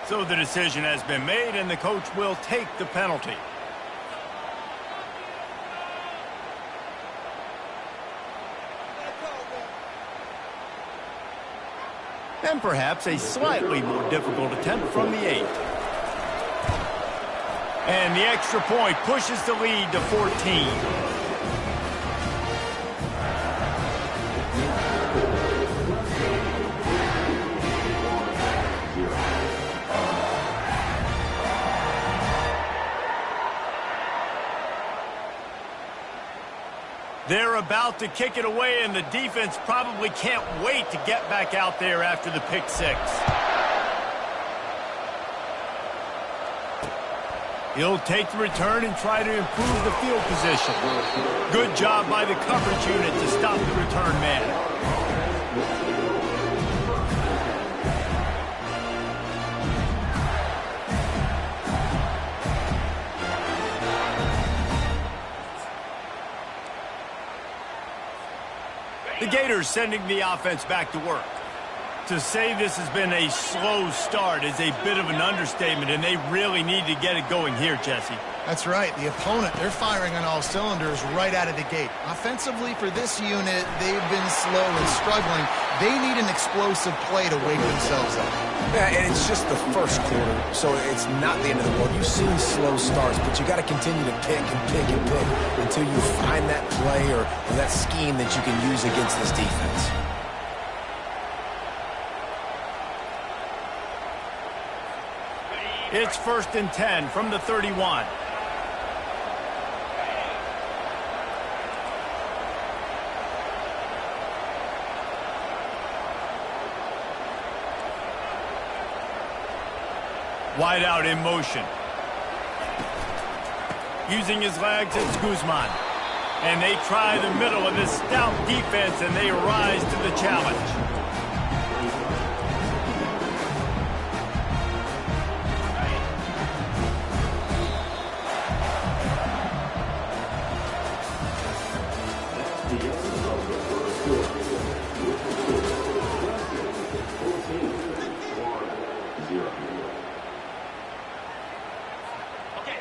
So the decision has been made, and the coach will take the penalty. And perhaps a slightly more difficult attempt from the 8. And the extra point pushes the lead to 14. They're about to kick it away, and the defense probably can't wait to get back out there after the pick 6. He'll take the return and try to improve the field position. Good job by the coverage unit to stop the return man. The Gators sending the offense back to work. To say this has been a slow start is a bit of an understatement, and they really need to get it going here, Jesse. That's right. The opponent, they're firing on all cylinders right out of the gate. Offensively, for this unit, they've been slow and struggling. They need an explosive play to wake themselves up. Yeah, and it's just the first quarter, so it's not the end of the world. You've seen slow starts, but you got to continue to pick and pick and pick until you find that play or that scheme that you can use against this defense. It's 1st and 10 from the 31. Wide out in motion. Using his legs, it's Guzman. And they try the middle of this stout defense, and they rise to the challenge.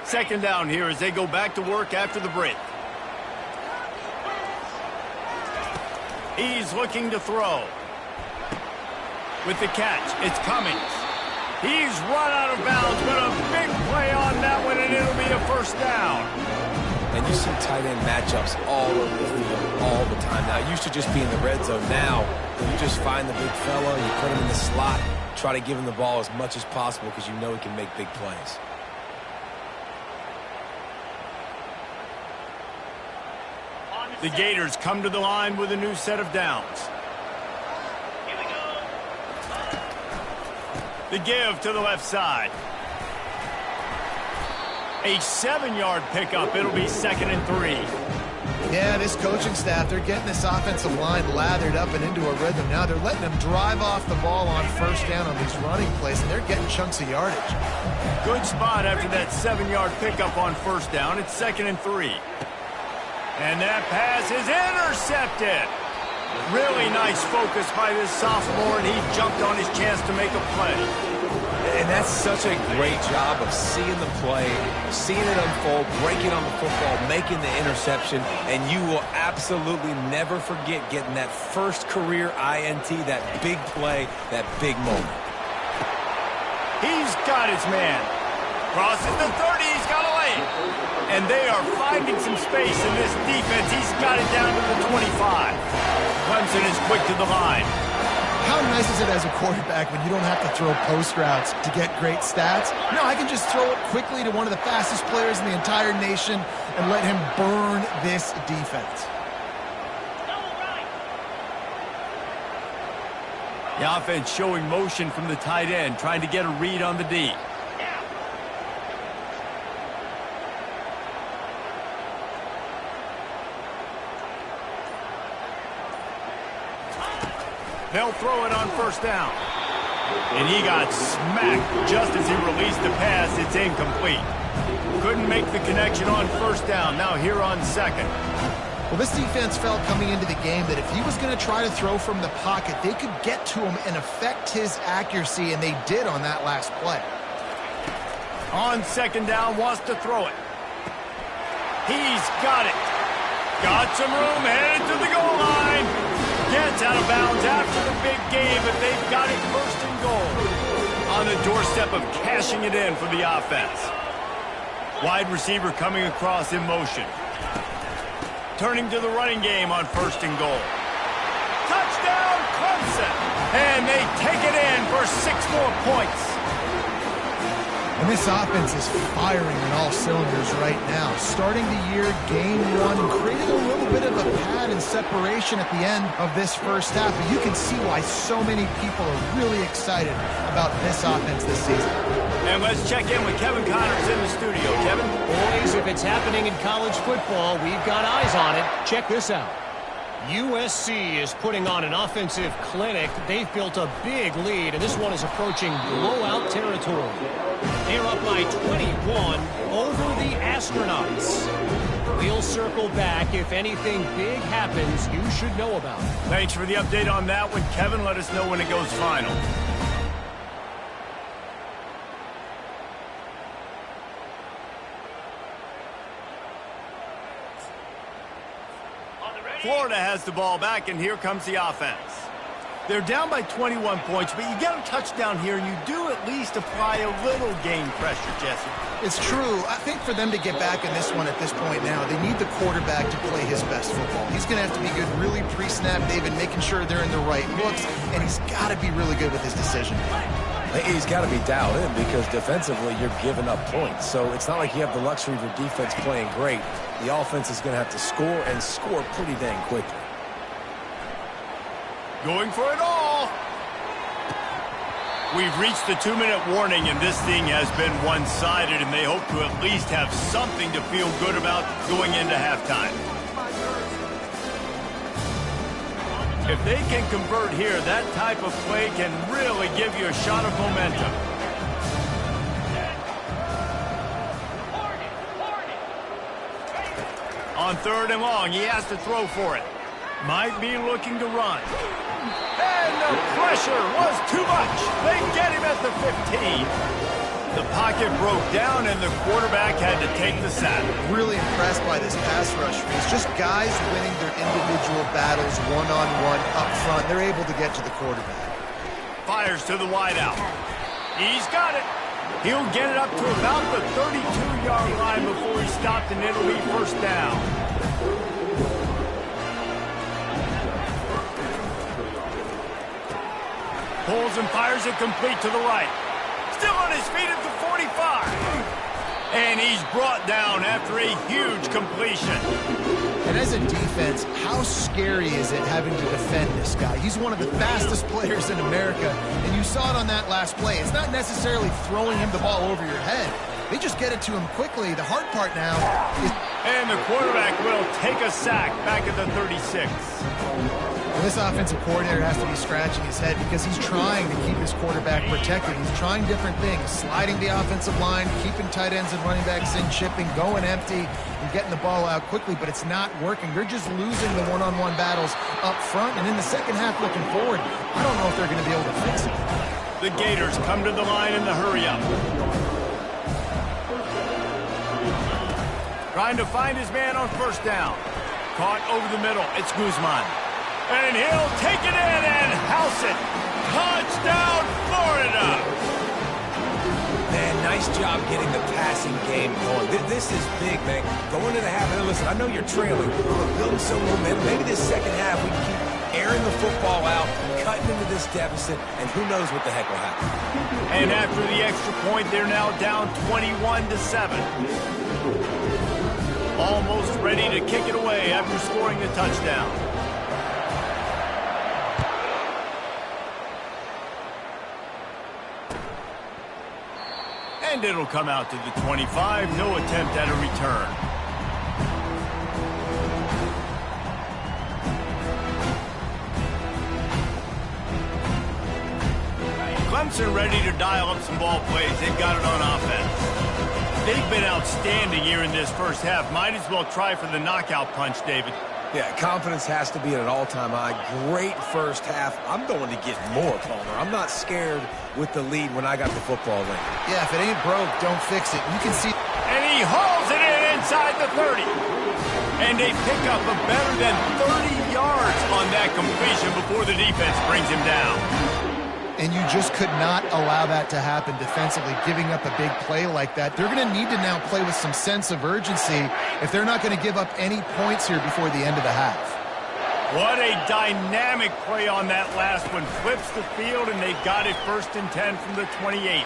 Second down here as they go back to work after the break. He's looking to throw. With the catch, it's Cummings. He's run out of bounds, but a big play on that one, and it'll be a first down. And you see tight end matchups all over the field all the time. Now, it used to just be in the red zone. Now, you just find the big fella, you put him in the slot, try to give him the ball as much as possible because you know he can make big plays. The Gators come to the line with a new set of downs. Here we go. The give to the left side. A 7-yard pickup. It'll be 2nd and 3. Yeah, this coaching staff, they're getting this offensive line lathered up and into a rhythm. Now they're letting them drive off the ball on first down on these running plays, and they're getting chunks of yardage. Good spot after that 7-yard pickup on first down. It's 2nd and 3. And that pass is intercepted. Really nice focus by this sophomore, and he jumped on his chance to make a play. And that's such a great job of seeing the play, seeing it unfold, breaking on the football, making the interception, and you will absolutely never forget getting that first career INT, that big play, that big moment. He's got his man. Crosses the 30, he's got a lane. And they are finding some space in this defense. He's got it down to the 25. Clemson is quick to the line. How nice is it as a quarterback when you don't have to throw post routes to get great stats? No, I can just throw it quickly to one of the fastest players in the entire nation and let him burn this defense. The offense showing motion from the tight end, trying to get a read on the D. They'll throw it on first down. And he got smacked just as he released the pass. It's incomplete. Couldn't make the connection on first down. Now here on second. Well, this defense felt coming into the game that if he was going to try to throw from the pocket, they could get to him and affect his accuracy, and they did on that last play. On second down, wants to throw it. He's got it. Got some room, headed to the goal line. Gets out of bounds after the big game, but they've got it first and goal. On the doorstep of cashing it in for the offense. Wide receiver coming across in motion. Turning to the running game on first and goal. Touchdown, Clemson! And they take it in for 6 more points. And this offense is firing on all cylinders right now. Starting the year, game 1, and creating a little bit of a pad and separation at the end of this first half. But you can see why so many people are really excited about this offense this season. And let's check in with Kevin Connors in the studio. Kevin? Boys, if it's happening in college football, we've got eyes on it. Check this out. USC is putting on an offensive clinic. They've built a big lead, and this one is approaching blowout territory. They're up by 21 over the Astronauts. We'll circle back. If anything big happens, you should know about it. Thanks for the update on that one, Kevin. Let us know when it goes final. Florida has the ball back, and here comes the offense. They're down by 21 points, but you get a touchdown here, and you do at least apply a little game pressure, Jesse. It's true. I think for them to get back in this one at this point now, they need the quarterback to play his best football. He's going to have to be good really pre-snap, David, making sure they're in the right looks, and he's got to be really good with his decision. He's got to be dialed in because defensively you're giving up points. So it's not like you have the luxury of your defense playing great. The offense is going to have to score and score pretty dang quickly. Going for it all. We've reached the 2-minute warning, and this thing has been one-sided, and they hope to at least have something to feel good about going into halftime. If they can convert here, that type of play can really give you a shot of momentum. On third and long, he has to throw for it. Might be looking to run. And the pressure was too much. They get him at the 15. The pocket broke down, and the quarterback had to take the sack. Really impressed by this pass rush. It's just guys winning their individual battles one-on-one up front. They're able to get to the quarterback. Fires to the wideout. He's got it. He'll get it up to about the 32-yard line before he stopped, and it'll be first down. Pulls and fires it complete to the right. Still on his feet at the 45. And he's brought down after a huge completion. And as a defense, how scary is it having to defend this guy? He's one of the fastest players in America, and you saw it on that last play. It's not necessarily throwing him the ball over your head. They just get it to him quickly. The hard part now is... And the quarterback will take a sack back at the 36. Well, this offensive coordinator has to be scratching his head because he's trying to keep his quarterback protected. He's trying different things, sliding the offensive line, keeping tight ends and running backs in, chipping, going empty, and getting the ball out quickly, but it's not working. They're just losing the one-on-one battles up front, and in the second half looking forward, I don't know if they're going to be able to fix it. The Gators come to the line in the hurry-up. Trying to find his man on first down. Caught over the middle. It's Guzman. And he'll take it in and house it. Touchdown, Florida! Man, nice job getting the passing game going. This is big, man. Going to the half, and listen, I know you're trailing. We're building some momentum. Maybe this second half we can keep airing the football out, cutting into this deficit, and who knows what the heck will happen. And after the extra point, they're now down 21-7. Almost ready to kick it away after scoring the touchdown. And it'll come out to the 25. No attempt at a return. Clemson ready to dial up some ball plays. They've got it on offense. They've been outstanding here in this first half. Might as well try for the knockout punch, David. Yeah, confidence has to be at an all-time high. Great first half. I'm going to get more, Palmer. I'm not scared with the lead when I got the football in. Yeah, if it ain't broke, don't fix it. You can see... And he hauls it in inside the 30. And they pick up a better than 30 yards on that completion before the defense brings him down. And you just could not allow that to happen defensively, giving up a big play like that. They're going to need to now play with some sense of urgency if they're not going to give up any points here before the end of the half. What a dynamic play on that last one. Flips the field, and they got it 1st and 10 from the 28.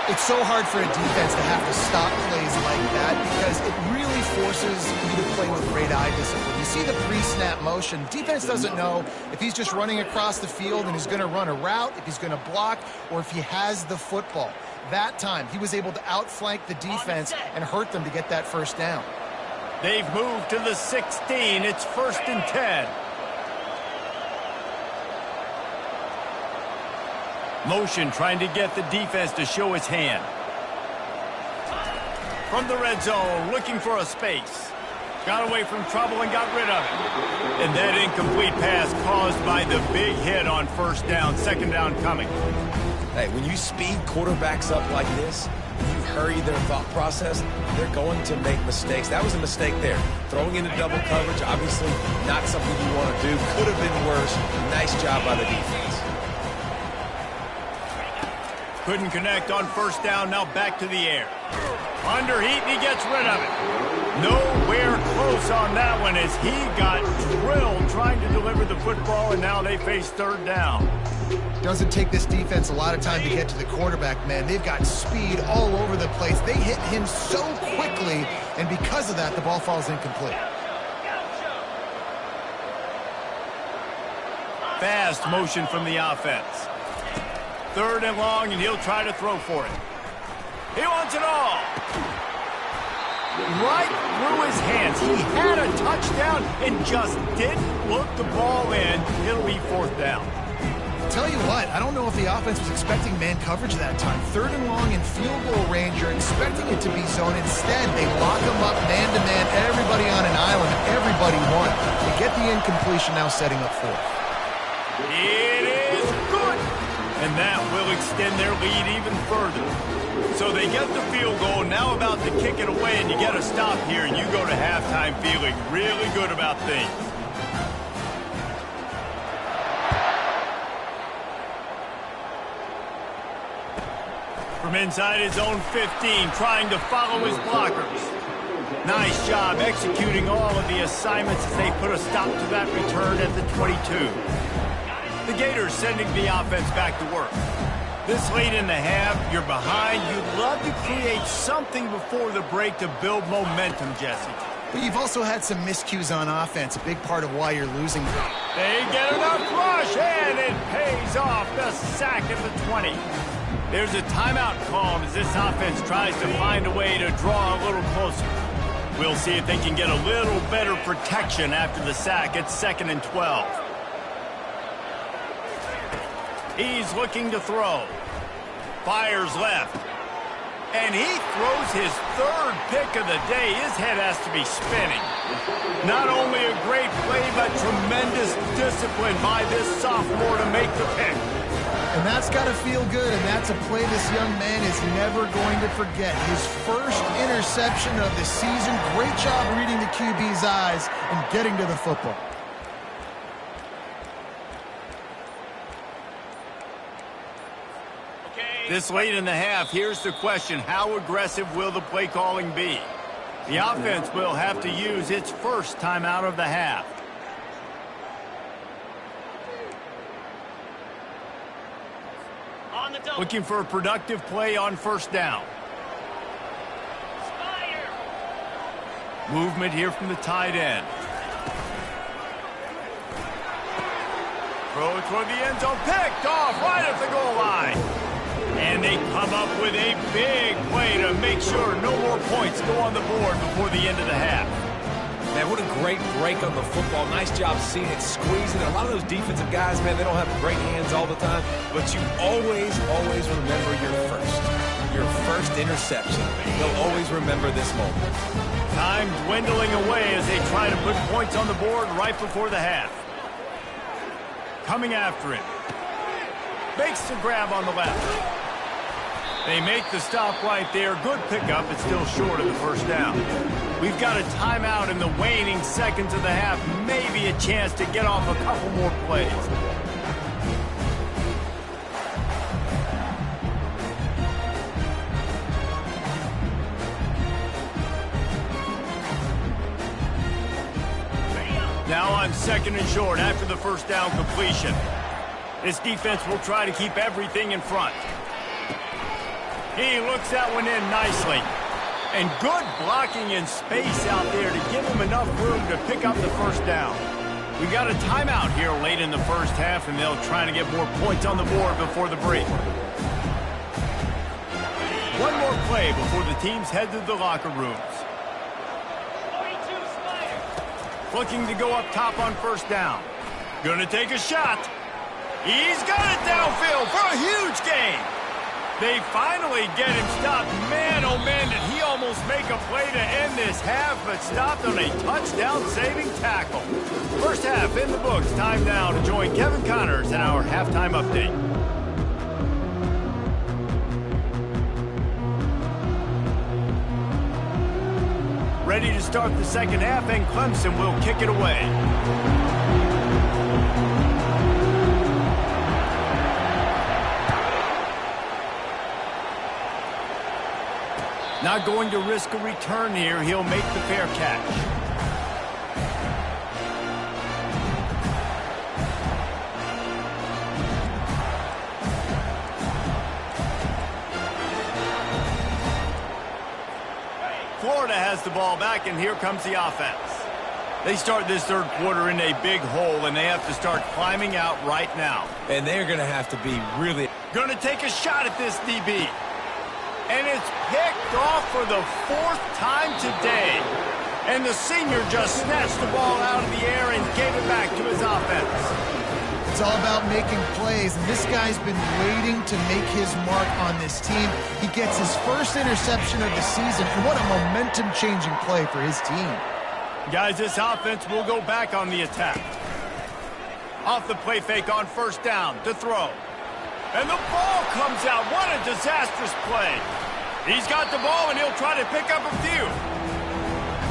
It's so hard for a defense to have to stop plays like that because it really forces you to play with great eye discipline. You see the pre-snap motion. Defense doesn't know if he's just running across the field and he's going to run a route, if he's going to block, or if he has the football. That time, he was able to outflank the defense and hurt them to get that first down. They've moved to the 16. It's 1st and 10. Motion trying to get the defense to show his hand. From the red zone, looking for a space. Got away from trouble and got rid of it. And that incomplete pass caused by the big hit on 1st down, 2nd down coming. Hey, when you speed quarterbacks up like this, you hurry their thought process, they're going to make mistakes. That was a mistake there. Throwing into double coverage, obviously not something you want to do. Could have been worse. Nice job by the defense. Couldn't connect on 1st down, now back to the air. Under heat, and he gets rid of it. Nowhere close on that one as he got drilled trying to deliver the football, and now they face 3rd down. Doesn't take this defense a lot of time to get to the quarterback, man. They've got speed all over the place. They hit him so quickly, and because of that, the ball falls incomplete. Fast motion from the offense. 3rd and long, and he'll try to throw for it. He wants it all. Right through his hands. He had a touchdown and just didn't look the ball in. It'll be 4th down. Tell you what, I don't know if the offense was expecting man coverage that time. 3rd and long in field goal range, you're expecting it to be zone. Instead, they lock him up man-to-man, everybody on an island, everybody won. They get the incompletion, now setting up 4th. It is good. And that will extend their lead even further. So they get the field goal, now about to kick it away, and you get a stop here, and you go to halftime feeling really good about things. From inside his own 15, trying to follow his blockers. Nice job executing all of the assignments as they put a stop to that return at the 22. The Gators sending the offense back to work. This late in the half, you're behind. You'd love to create something before the break to build momentum, Jesse. But you've also had some miscues on offense, a big part of why you're losing. They get enough rush, and it pays off. The sack at the 20. There's a timeout called as this offense tries to find a way to draw a little closer. We'll see if they can get a little better protection after the sack. It's 2nd and 12. He's looking to throw. Fires left. And he throws his 3rd pick of the day. His head has to be spinning. Not only a great play, but tremendous discipline by this sophomore to make the pick. And that's got to feel good, and that's a play this young man is never going to forget. His first interception of the season. Great job reading the QB's eyes and getting to the football. This late in the half, here's the question. How aggressive will the play calling be? The offense will have to use its first timeout of the half. Looking for a productive play on 1st down. Movement here from the tight end. Throw toward the end zone, picked off right at the goal line. And they come up with a big play to make sure no more points go on the board before the end of the half. Man, what a great break on the football. Nice job seeing it, squeezing it. A lot of those defensive guys, man, they don't have great hands all the time, but you always remember your first. your first interception. They'll always remember this moment. Time dwindling away as they try to put points on the board right before the half. Coming after him. Makes the grab on the left. They make the stop right there. Good pickup. It's still short of the first down. We've got a timeout in the waning seconds of the half. Maybe a chance to get off a couple more plays. Now on second and short after the first down completion. This defense will try to keep everything in front. He looks that one in nicely. And good blocking in space out there to give him enough room to pick up the first down. We got a timeout here late in the first half, and they'll try to get more points on the board before the break. One more play before the teams head to the locker rooms. Looking to go up top on first down. Gonna take a shot. He's got it downfield for a huge gain. They finally get him stopped. Man, oh man, did he almost make a play to end this half, but stopped on a touchdown-saving tackle. First half in the books. Time now to join Kevin Connors in our halftime update. Ready to start the second half, and Clemson will kick it away. Not going to risk a return here. He'll make the fair catch. Florida has the ball back, and here comes the offense. They start this third quarter in a big hole, and they have to start climbing out right now. And they're going to have to be really... Going to take a shot at this DB. And it's picked off for the fourth time today. And the senior just snatched the ball out of the air and gave it back to his offense. It's all about making plays, and this guy's been waiting to make his mark on this team. He gets his first interception of the season, and what a momentum-changing play for his team. Guys, this offense will go back on the attack. Off the play fake on first down to throw. And the ball comes out. What a disastrous play. He's got the ball, and he'll try to pick up a few.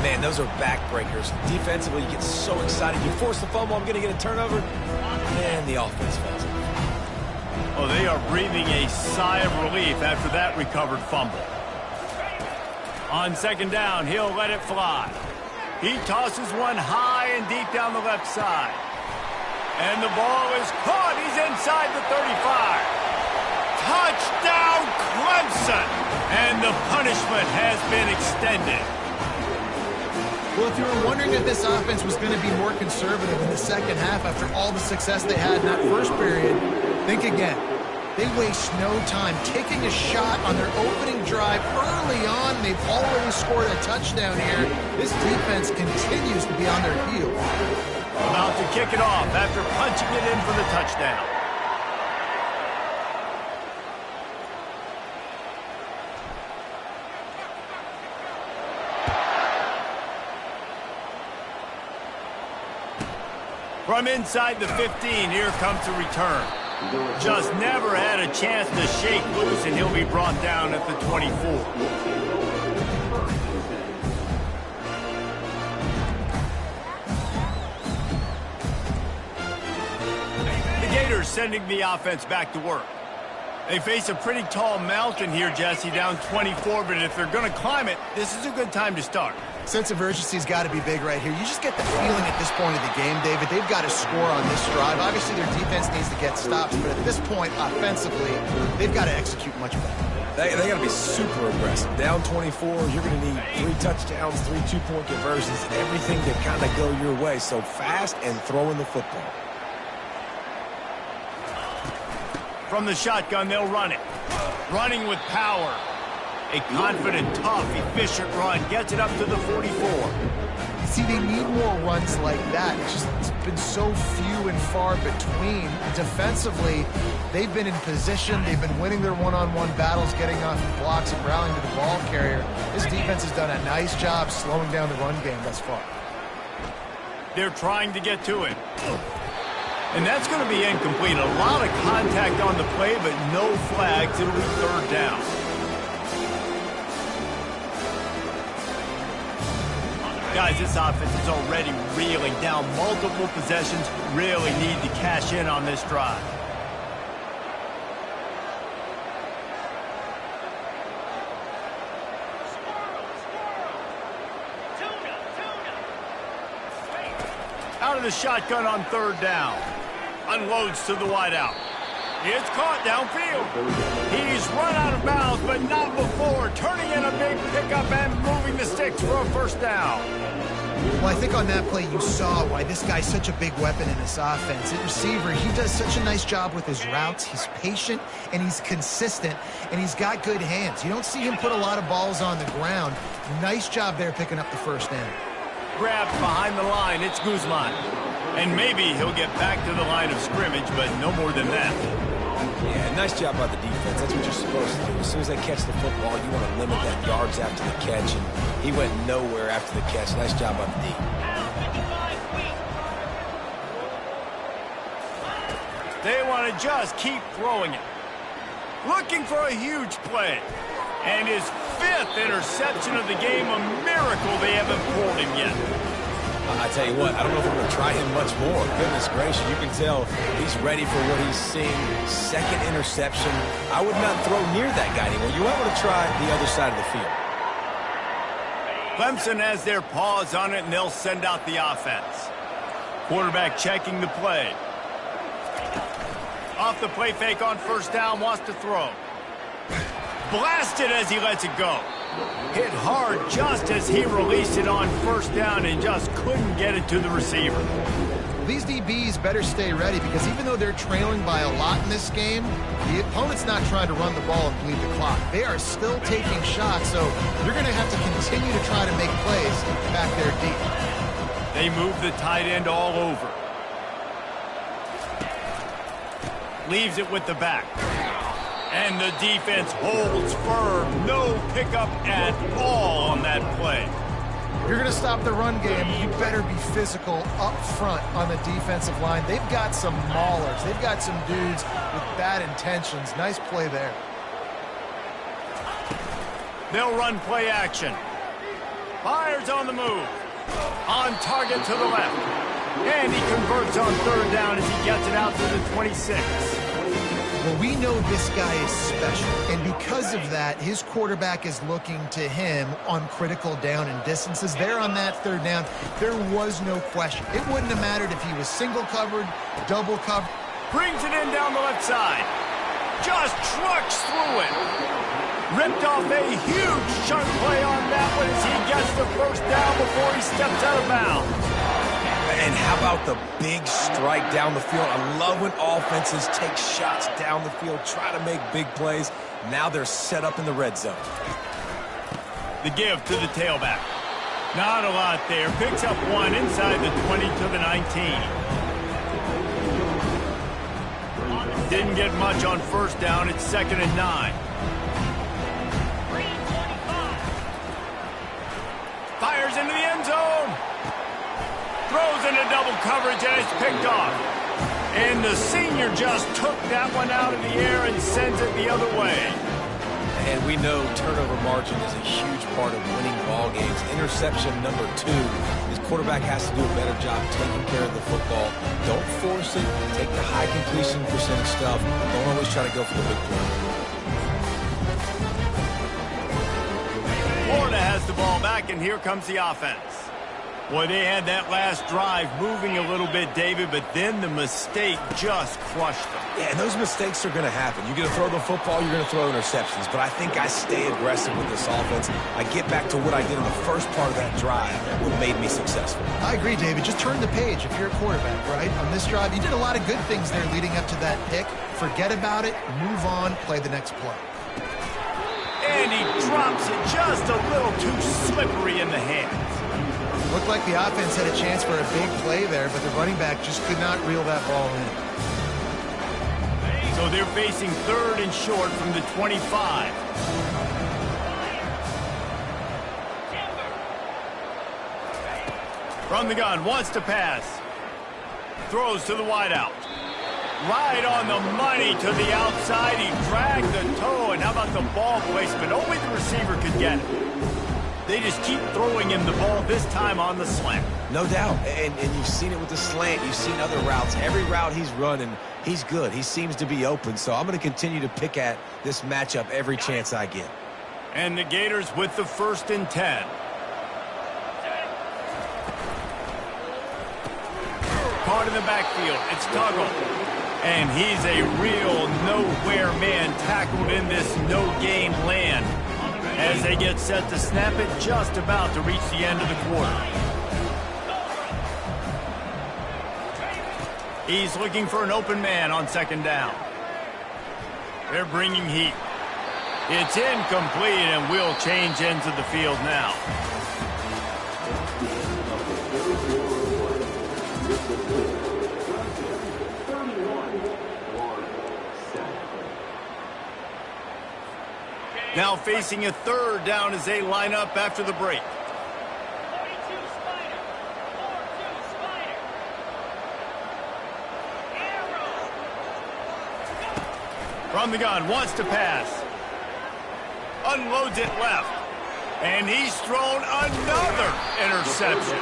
Man, those are backbreakers. Defensively, you get so excited. You force the fumble, I'm going to get a turnover. And the offense falls. Oh, they are breathing a sigh of relief after that recovered fumble. On second down, he'll let it fly. He tosses one high and deep down the left side. And the ball is caught. He's inside the 35. Touchdown, Clemson! And the punishment has been extended. Well, if you were wondering if this offense was going to be more conservative in the second half after all the success they had in that first period, think again. They waste no time taking a shot on their opening drive early on. They've already scored a touchdown here. This defense continues to be on their heels. About to kick it off after punching it in for the touchdown. From inside the 15, here comes the return. Just never had a chance to shake loose, and he'll be brought down at the 24. Gators sending the offense back to work. They face a pretty tall mountain here, Jesse, down 24, but if they're going to climb it, this is a good time to start. Sense of urgency's got to be big right here. You just get the feeling at this point of the game, David, they've got to score on this drive. Obviously, their defense needs to get stops, but at this point, offensively, they've got to execute much better. They got to be super aggressive. Down 24, you're going to need 3 touchdowns, 3 two-point conversions, everything to kind of go your way. So fast and throwing the football. From the shotgun, they'll run it. Running with power. A confident, tough, efficient run. Gets it up to the 44. see, they need more runs like that. It's been so few and far between. Defensively, they've been in position. They've been winning their one-on-one battles, getting off blocks and rallying to the ball carrier. This defense has done a nice job slowing down the run game thus far. They're trying to get to it. And that's going to be incomplete. A lot of contact on the play, but no flags. It'll be third down. Guys, this offense is already reeling down multiple possessions. Really need to cash in on this drive. Out of the shotgun on third down. Unloads to the wideout. It's caught downfield. He's run out of bounds, but not before. Turning in a big pickup and moving the sticks for a first down. Well, I think on that play you saw why this guy's such a big weapon in this offense. At receiver, he does such a nice job with his routes. He's patient, and he's consistent, and he's got good hands. You don't see him put a lot of balls on the ground. Nice job there picking up the first down. Grabbed behind the line. It's Guzman. And maybe he'll get back to the line of scrimmage, but no more than that. Yeah, nice job by the defense. That's what you're supposed to do. As soon as they catch the football, you want to limit that yards after the catch, and he went nowhere after the catch. Nice job by the D. They want to just keep throwing it. Looking for a huge play. And his 5th interception of the game, a miracle they haven't pulled him yet. I tell you what, I don't know if I'm going to try him much more. Goodness gracious, you can tell he's ready for what he's seeing. 2nd interception. I would not throw near that guy anymore. You want to try the other side of the field. Clemson has their paws on it, and they'll send out the offense. Quarterback checking the play. Off the play fake on first down, wants to throw. Blasted as he lets it go. Hit hard just as he released it on first down and just couldn't get it to the receiver. These DBs better stay ready because even though they're trailing by a lot in this game, the opponent's not trying to run the ball and bleed the clock. They are still taking shots, so you're going to have to continue to try to make plays back there deep. They move the tight end all over. Leaves it with the back. And the defense holds firm. No pickup at all on that play. If you're going to stop the run game, you better be physical up front on the defensive line. They've got some maulers. They've got some dudes with bad intentions. Nice play there. They'll run play action. Fires on the move. On target to the left. And he converts on third down as he gets it out to the 26. Well, we know this guy is special, and because of that, his quarterback is looking to him on critical down and distances. There on that third down, there was no question. It wouldn't have mattered if he was single covered, double covered. Brings it in down the left side. Just trucks through it. Ripped off a huge chunk play on that one as he gets the first down before he steps out of bounds. And how about the big strike down the field? I love when offenses take shots down the field, try to make big plays. Now they're set up in the red zone. The give to the tailback. Not a lot there. Picks up one inside the 20 to the 19. Didn't get much on first down. It's 2nd and 9. Fires into the end zone. Throws into double coverage, and it's picked off. And the senior just took that one out of the air and sends it the other way. And we know turnover margin is a huge part of winning ball games. Interception number 2. His quarterback has to do a better job taking care of the football. Don't force it. Take the high completion percentage stuff. Don't always try to go for the big play. Florida has the ball back, and here comes the offense. Boy, they had that last drive moving a little bit, David, but then the mistake just crushed them. Yeah, and those mistakes are going to happen. You're going to throw the football, you're going to throw interceptions. But I think I stay aggressive with this offense. I get back to what I did in the first part of that drive, what made me successful. I agree, David. Just turn the page if you're a quarterback, right? On this drive, you did a lot of good things there leading up to that pick. Forget about it, move on, play the next play. And he drops it just a little too slippery in the hands. Looked like the offense had a chance for a big play there, but the running back just could not reel that ball in. So they're facing 3rd and short from the 25. From the gun, wants to pass. Throws to the wideout. Right on the money to the outside. He dragged the toe, and how about the ball placement? Only the receiver could get it. They just keep throwing him the ball, this time on the slant. No doubt, and you've seen it with the slant. You've seen other routes. Every route he's running, he's good. He seems to be open, so I'm going to continue to pick at this matchup every chance I get. And the Gators with the 1st and 10. Caught in the backfield. It's Tuggle. And he's a real nowhere man tackled in this no-gain land. As they get set to snap it, just about to reach the end of the quarter. He's looking for an open man on 2nd down. They're bringing heat. It's incomplete, and we'll change ends of the field now. Now facing a 3rd down as they line up after the break. From the gun, wants to pass. Unloads it left. And he's thrown another interception.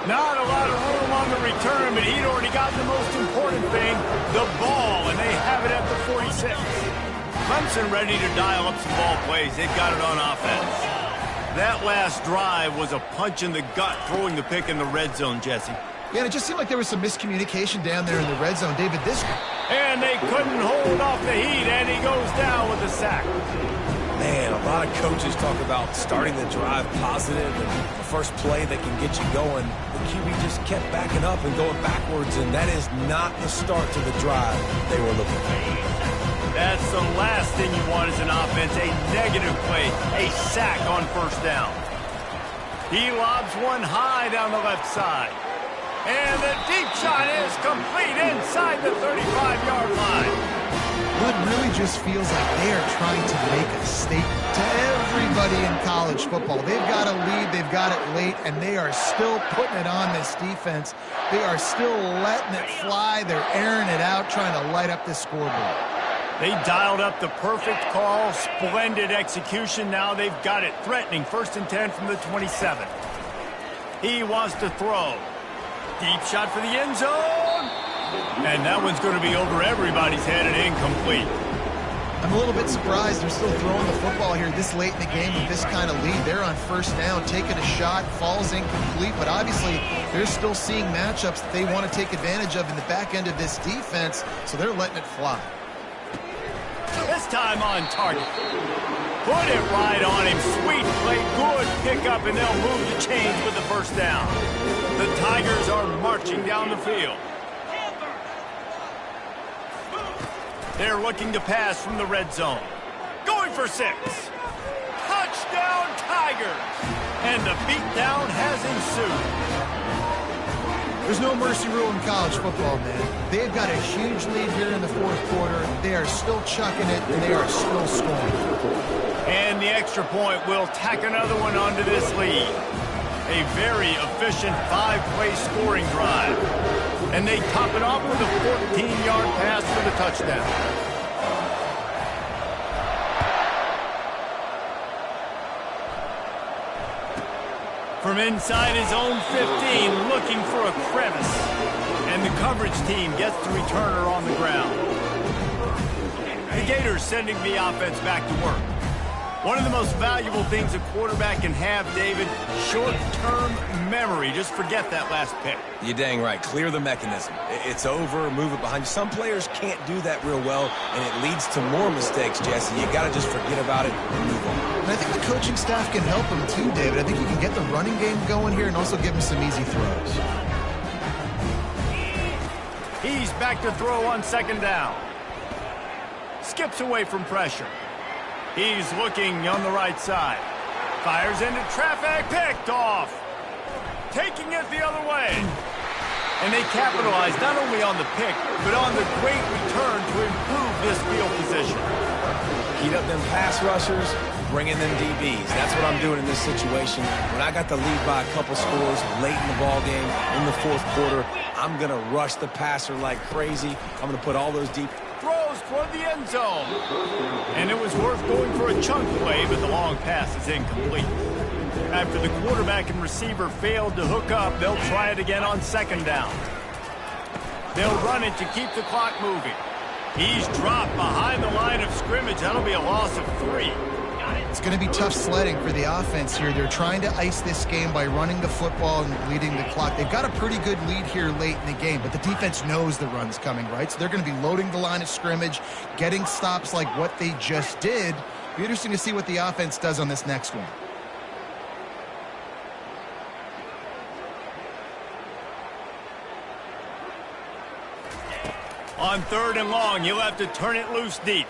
Not a lot of room on the return, but he'd already got the most important thing, the ball, and they have it at the 46. Clemson ready to dial up some ball plays. They've got it on offense. That last drive was a punch in the gut, throwing the pick in the red zone, Jesse. Yeah, and it just seemed like there was some miscommunication down there in the red zone. David, this... And they couldn't hold off the heat, and he goes down with a sack. Man, a lot of coaches talk about starting the drive positive and the first play that can get you going. The QB just kept backing up and going backwards, and that is not the start to the drive they were looking for. That's the last thing you want as an offense, a negative play, a sack on 1st down. He lobs one high down the left side. And the deep shot is complete inside the 35-yard line. Well, it really just feels like they are trying to make a statement to everybody in college football. They've got a lead, they've got it late, and they are still putting it on this defense. They are still letting it fly. They're airing it out, trying to light up this scoreboard. They dialed up the perfect call, splendid execution. Now they've got it threatening 1st and 10 from the 27. He wants to throw. Deep shot for the end zone. And that one's going to be over everybody's head and incomplete. I'm a little bit surprised they're still throwing the football here this late in the game with this kind of lead. They're on 1st down, taking a shot, falls incomplete, but obviously they're still seeing matchups that they want to take advantage of in the back end of this defense, so they're letting it fly. This time on target. Put it right on him. Sweet play, good pickup, and they'll move the chains with the 1st down. The Tigers are marching down the field. They're looking to pass from the red zone. Going for 6. Touchdown, Tigers! And the beatdown has ensued. There's no mercy rule in college football, man. They've got a huge lead here in the 4th quarter. They are still chucking it, and they are still scoring. And the extra point will tack another one onto this lead. A very efficient 5-play scoring drive. And they top it off with a 14-yard pass for the touchdown. From inside his own 15, looking for a crevice. And the coverage team gets the returner on the ground. The Gators sending the offense back to work. One of the most valuable things a quarterback can have, David, short-term memory. Just forget that last pick. You're dang right. Clear the mechanism. It's over, move it behind you. Some players can't do that real well, and it leads to more mistakes, Jesse. You got to just forget about it and move on. And I think the coaching staff can help him too, David. I think you can get the running game going here and also give him some easy throws. He's back to throw on 2nd down. Skips away from pressure. He's looking on the right side. Fires into traffic, picked off. taking it the other way. And they capitalized not only on the pick, but on the great return to improve this field position. Heat up them pass rushers, bring in them DBs. That's what I'm doing in this situation. When I got the lead by a couple scores late in the ball game, in the fourth quarter, I'm going to rush the passer like crazy. I'm going to put all those deep throws toward the end zone. And it was worth going for a chunk play, but the long pass is incomplete. After the quarterback and receiver failed to hook up, they'll try it again on second down. They'll run it to keep the clock moving. He's dropped behind the line of scrimmage. That'll be a loss of 3. It's going to be tough sledding for the offense here. They're trying to ice this game by running the football and leading the clock. They've got a pretty good lead here late in the game, but the defense knows the run's coming, right? So they're going to be loading the line of scrimmage, getting stops like what they just did. Be interesting to see what the offense does on this next one. On 3rd and long, he'll have to turn it loose deep.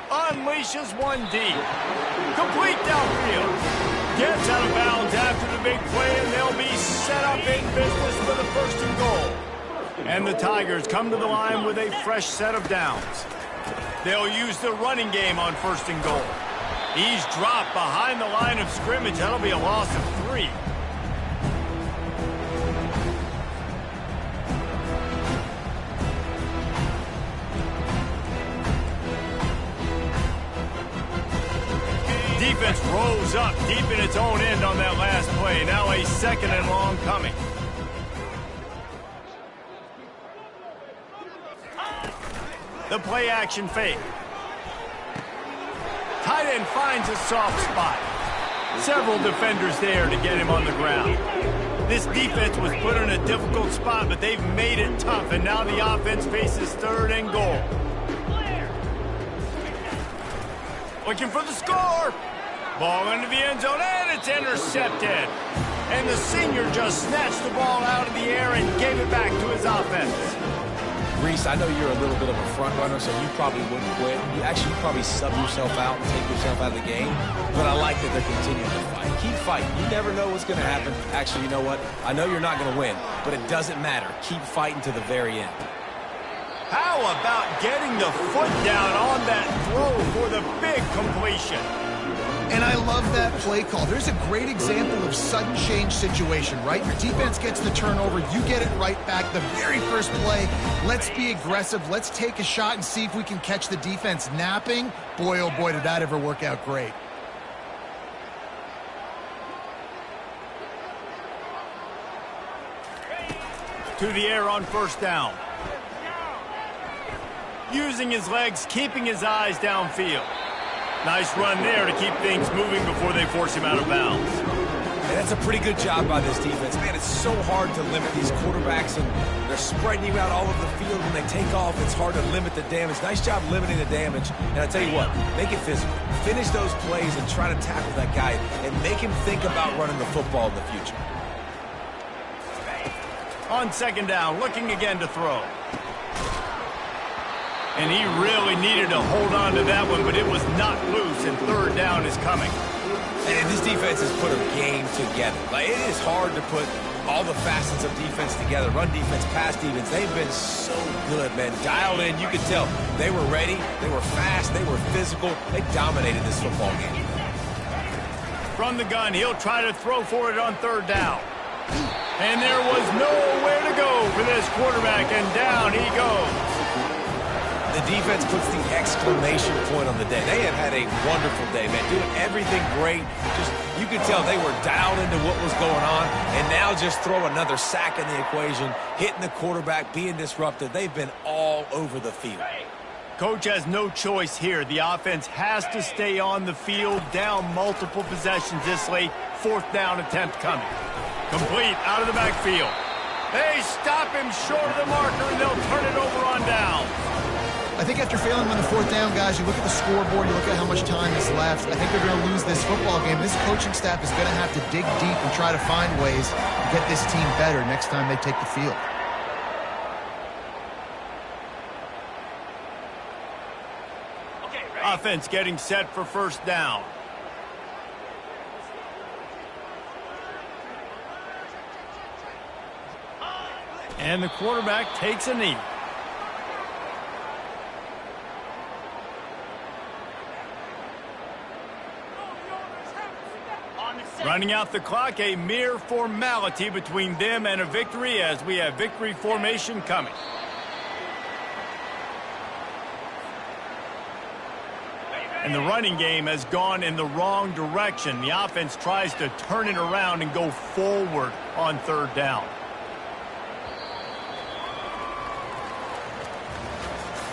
Unleashes one deep. Complete downfield. Gets out of bounds after the big play, and they'll be set up in business for the 1st and goal. And the Tigers come to the line with a fresh set of downs. They'll use the running game on 1st and goal. He's dropped behind the line of scrimmage. That'll be a loss of 3. Defense rose up deep in its own end on that last play. Now a 2nd and long coming. The play action fake. Tight end finds a soft spot. Several defenders there to get him on the ground. This defense was put in a difficult spot, but they've made it tough, and now the offense faces 3rd and goal. Looking for the score. Ball into the end zone, and it's intercepted. And the senior just snatched the ball out of the air and gave it back to his offense. Reese, I know you're a little bit of a front runner, so you probably wouldn't quit. You actually probably sub yourself out and take yourself out of the game. But I like that they're continuing to fight. Keep fighting. You never know what's going to happen. Actually, you know what? I know you're not going to win, but it doesn't matter. Keep fighting to the very end. How about getting the foot down on that throw for the big completion? And I love that play call. There's a great example of sudden change situation, right? Your defense gets the turnover. You get it right back. The very first play, let's be aggressive. Let's take a shot and see if we can catch the defense napping. Boy, oh boy, did that ever work out great. To the air on 1st down. Using his legs, keeping his eyes downfield. Nice run there to keep things moving before they force him out of bounds. And that's a pretty good job by this defense. Man, it's so hard to limit these quarterbacks, and they're spreading you out all over the field. When they take off, it's hard to limit the damage. Nice job limiting the damage. And I tell you what, make it physical. Finish those plays and try to tackle that guy and make him think about running the football in the future. On 2nd down, looking again to throw. And he really needed to hold on to that one, but it was not loose, and 3rd down is coming. And this defense has put a game together. Like, it is hard to put all the facets of defense together. Run defense, pass defense. They've been so good, man. Dialed in. You could tell they were ready. They were fast. They were physical. They dominated this football game. From the gun, he'll try to throw for it on 3rd down. And there was nowhere to go for this quarterback, and down he goes. The defense puts the exclamation point on the day. They have had a wonderful day, man. Doing everything great. Just, you could tell they were dialed into what was going on, and now just throw another sack in the equation, hitting the quarterback, being disruptive. They've been all over the field. Coach has no choice here. The offense has to stay on the field, down multiple possessions this late. 4th down attempt coming. Complete out of the backfield. They stop him short of the marker, and they'll turn it over on down. I think after failing on the 4th down, guys, you look at the scoreboard, you look at how much time is left. I think they're going to lose this football game. This coaching staff is going to have to dig deep and try to find ways to get this team better next time they take the field. Offense getting set for 1st down. And the quarterback takes a knee. Running out the clock, a mere formality between them and a victory as we have victory formation coming. And the running game has gone in the wrong direction. The offense tries to turn it around and go forward on third down.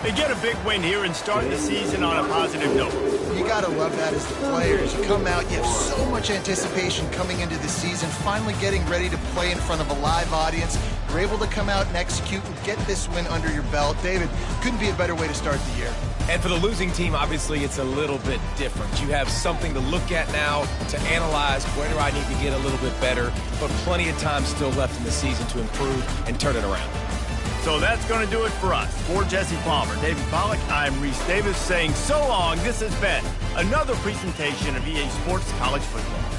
They get a big win here and start the season on a positive note. You got to love that as the players. You come out, you have so much anticipation coming into the season, finally getting ready to play in front of a live audience. You're able to come out and execute and get this win under your belt. David, couldn't be a better way to start the year. And for the losing team, obviously, it's a little bit different. You have something to look at now, to analyze where do I need to get a little bit better, but plenty of time still left in the season to improve and turn it around. So that's going to do it for us. For Jesse Palmer, David Pollack, I'm Reese Davis saying so long. This has been another presentation of EA Sports College Football.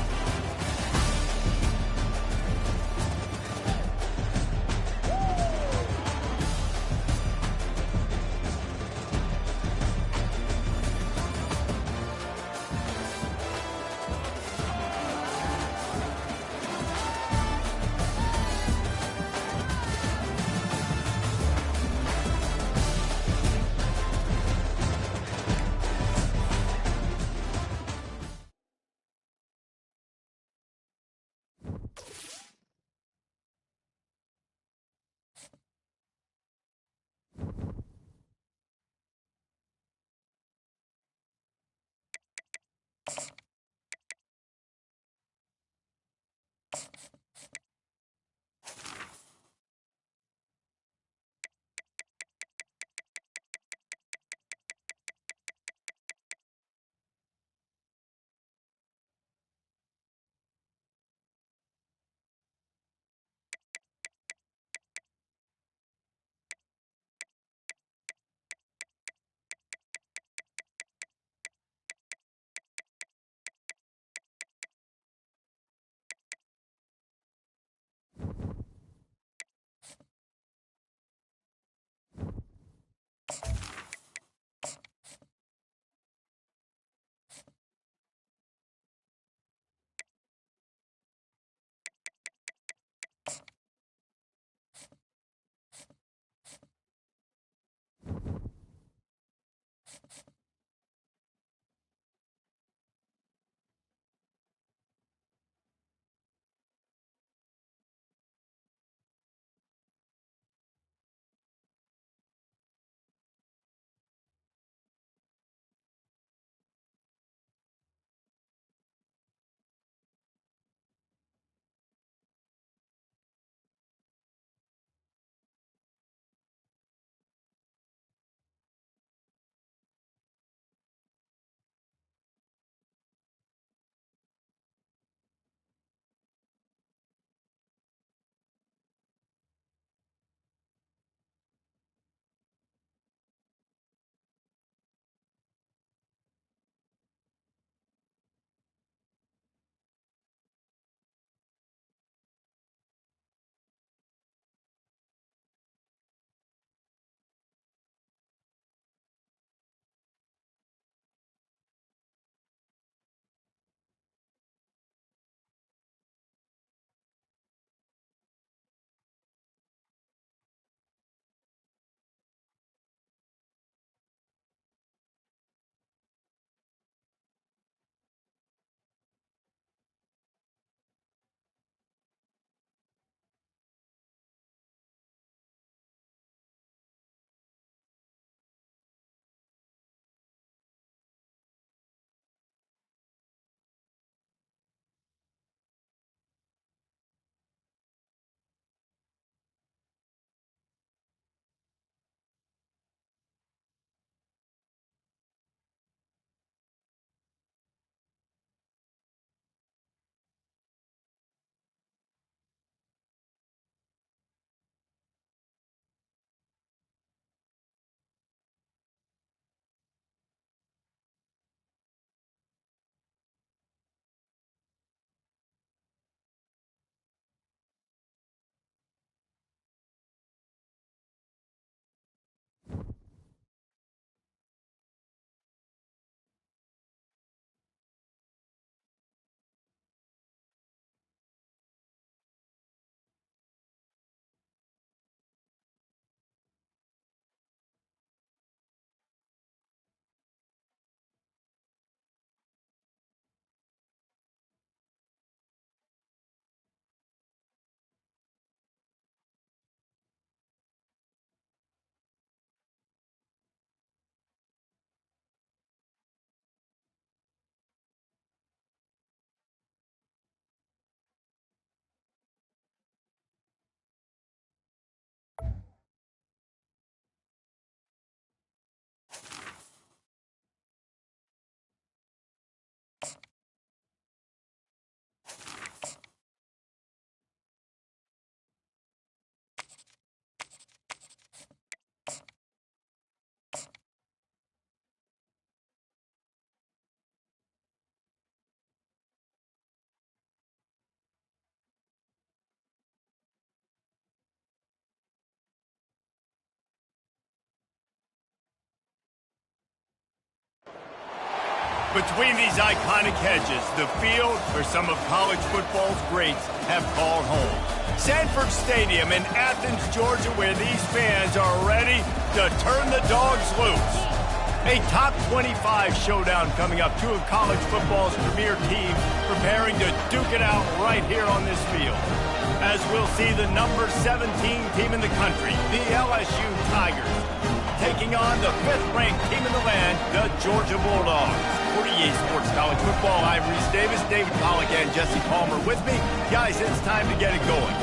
Between these iconic hedges, the field where some of college football's greats have called home. Sanford Stadium in Athens, Georgia, where these fans are ready to turn the dogs loose. A top 25 showdown coming up. Two of college football's premier teams preparing to duke it out right here on this field. As we'll see the number 17 team in the country, the LSU Tigers, taking on the 5th-ranked team in the land, the Georgia Bulldogs. For EA Sports College Football, I'm Reese Davis, David Pollack, and Jesse Palmer with me. Guys, it's time to get it going.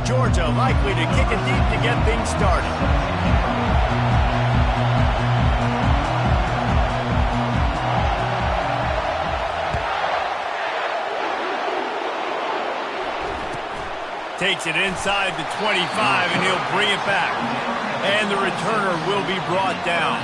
Georgia likely to kick it deep to get things started. Takes it inside the 25, and he'll bring it back. And the returner will be brought down.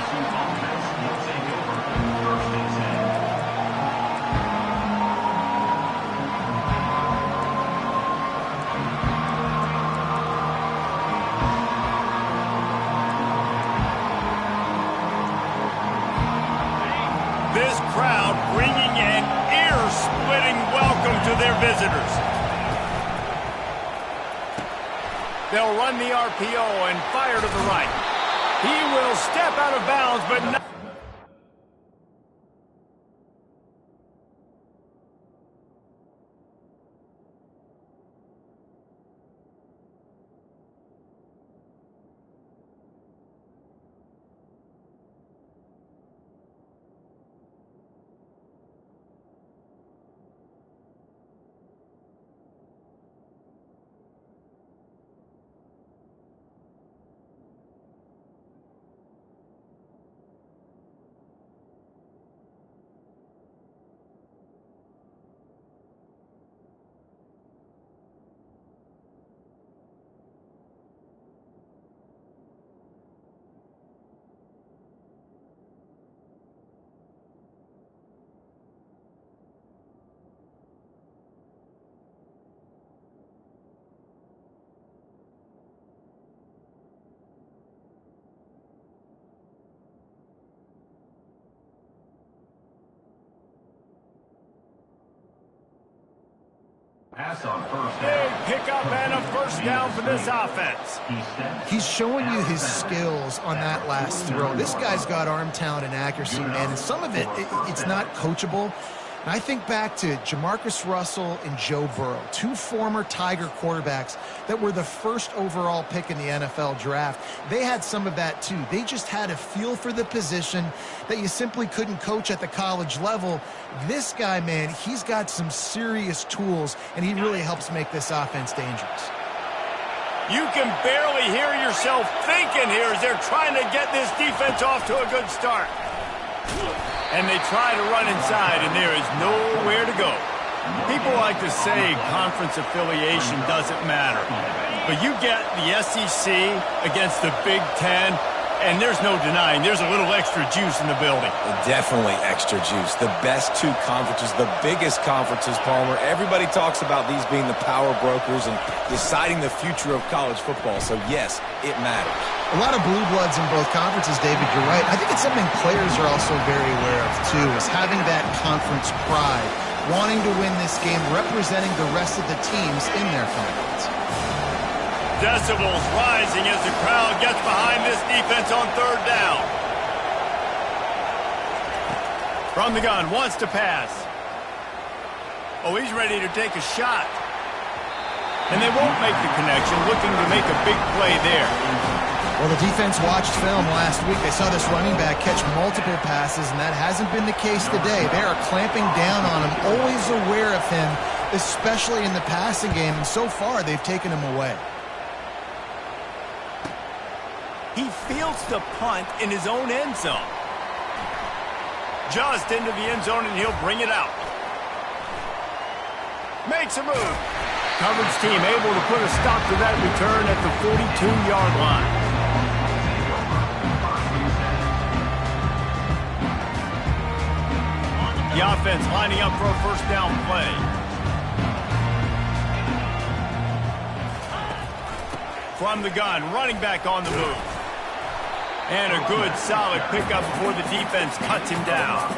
This crowd bringing an ear-splitting welcome to their visitors. They'll run the RPO and fire to the right. He will step out of bounds, but not. Pass on first Big down. pickup and a first down for this offense. He's showing you his skills on that last throw. This guy's got arm talent and accuracy, man, and some of it's not coachable. And I think back to Jamarcus Russell and Joe Burrow, two former Tiger quarterbacks that were the first overall pick in the NFL draft. They had some of that too. They just had a feel for the position that you simply couldn't coach at the college level. This guy, man, he's got some serious tools, and he really helps make this offense dangerous. You can barely hear yourself thinking here as they're trying to get this defense off to a good start. And they try to run inside, and there is nowhere to go. People like to say conference affiliation doesn't matter. But you get the SEC against the Big Ten, and there's no denying there's a little extra juice in the building. Definitely extra juice. The best two conferences, the biggest conferences, Palmer. Everybody talks about these being the power brokers and deciding the future of college football. So, yes, it matters. A lot of blue bloods in both conferences, David, you're right. I think it's something players are also very aware of, too, is having that conference pride, wanting to win this game, representing the rest of the teams in their conference. Decibels rising as the crowd gets behind this defense on third down. From the gun, wants to pass. Oh, he's ready to take a shot. And they won't make the connection, looking to make a big play there. Well, the defense watched film last week. They saw this running back catch multiple passes, and that hasn't been the case today. They are clamping down on him, always aware of him, especially in the passing game, and so far they've taken him away. He fields the punt in his own end zone. Just into the end zone, and he'll bring it out. Makes a move. Coverage team able to put a stop to that return at the 42-yard line. The offense lining up for a first down play. From the gun, running back on the move. And a good, solid pickup before the defense cuts him down.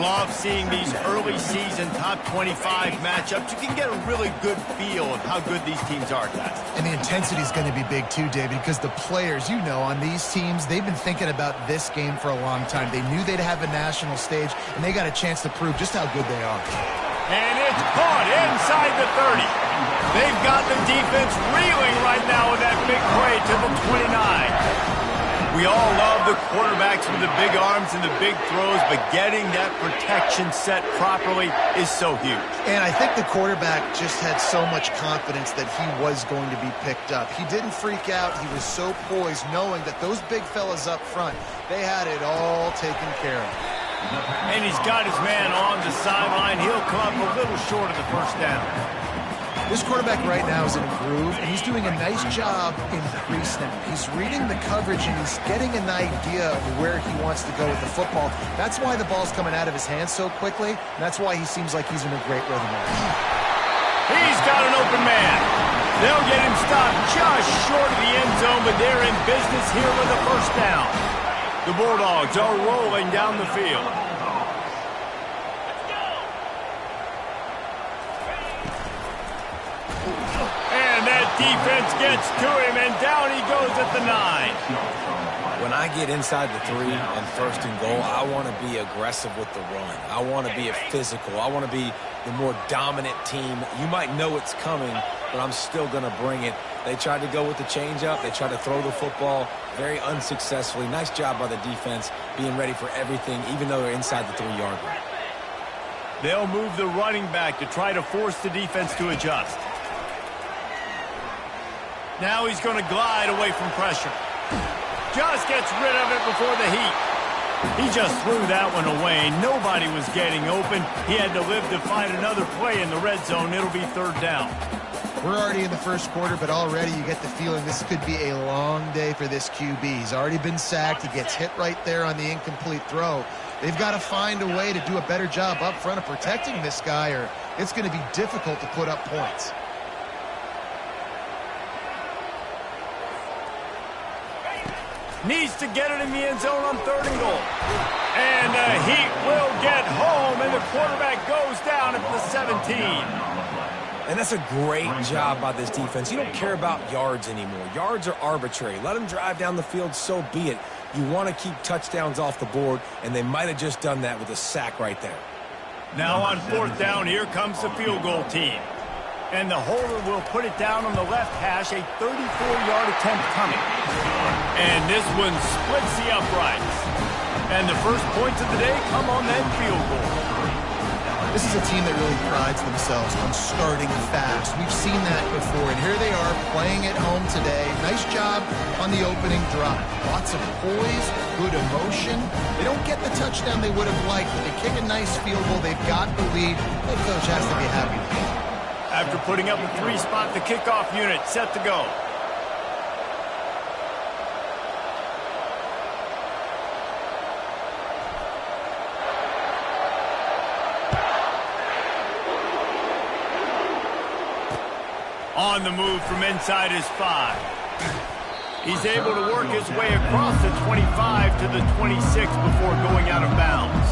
Love seeing these early season top 25 matchups. You can get a really good feel of how good these teams are, guys. And the intensity is going to be big too, David, because the players, you know, on these teams, they've been thinking about this game for a long time. They knew they'd have a national stage, and they got a chance to prove just how good they are. And it's caught inside the 30. They've got the defense reeling right now with that big play to the 29. We all love the quarterbacks with the big arms and the big throws, but getting that protection set properly is so huge. And I think the quarterback just had so much confidence that he was going to be picked up. He didn't freak out. He was so poised, knowing that those big fellas up front, they had it all taken care of. And he's got his man on the sideline. He'll come a little short of the first down. This quarterback right now is in a groove, and he's doing a nice job in pre-snap. He's reading the coverage, and he's getting an idea of where he wants to go with the football. That's why the ball's coming out of his hands so quickly, and that's why he seems like he's in a great rhythm. He's got an open man. They'll get him stopped just short of the end zone, but they're in business here with a first down. The Bulldogs are rolling down the field. Defense gets to him, and down he goes at the 9. When I get inside the 3 on first and goal, I want to be aggressive with the run. I want to be a physical. I want to be the more dominant team. You might know it's coming, but I'm still going to bring it. They tried to go with the changeup. They tried to throw the football very unsuccessfully. Nice job by the defense being ready for everything, even though they're inside the 3-yard line. They'll move the running back to try to force the defense to adjust. Now he's going to glide away from pressure. Just gets rid of it before the heat. He just threw that one away. Nobody was getting open. He had to live to find another play in the red zone. It'll be third down. We're already in the first quarter, but already you get the feeling this could be a long day for this QB. He's already been sacked. He gets hit right there on the incomplete throw. They've got to find a way to do a better job up front of protecting this guy, or it's going to be difficult to put up points. Needs to get it in the end zone on third and goal. And the Heat will get home, and the quarterback goes down at the 17. And that's a great job by this defense. You don't care about yards anymore. Yards are arbitrary. Let them drive down the field, so be it. You want to keep touchdowns off the board, and they might have just done that with a sack right there. Now on fourth down, here comes the field goal team. And the holder will put it down on the left hash, a 34-yard attempt coming. And this one splits the uprights. And the first points of the day come on that field goal. This is a team that really prides themselves on starting fast. We've seen that before, and here they are playing at home today. Nice job on the opening drive. Lots of poise, good emotion. They don't get the touchdown they would have liked, but they kick a nice field goal. They've got the lead. Head coach has to be happy with it. After putting up a 3-spot, the kickoff unit set to go. On the move from inside his 5. He's able to work his way across the 25 to the 26 before going out of bounds.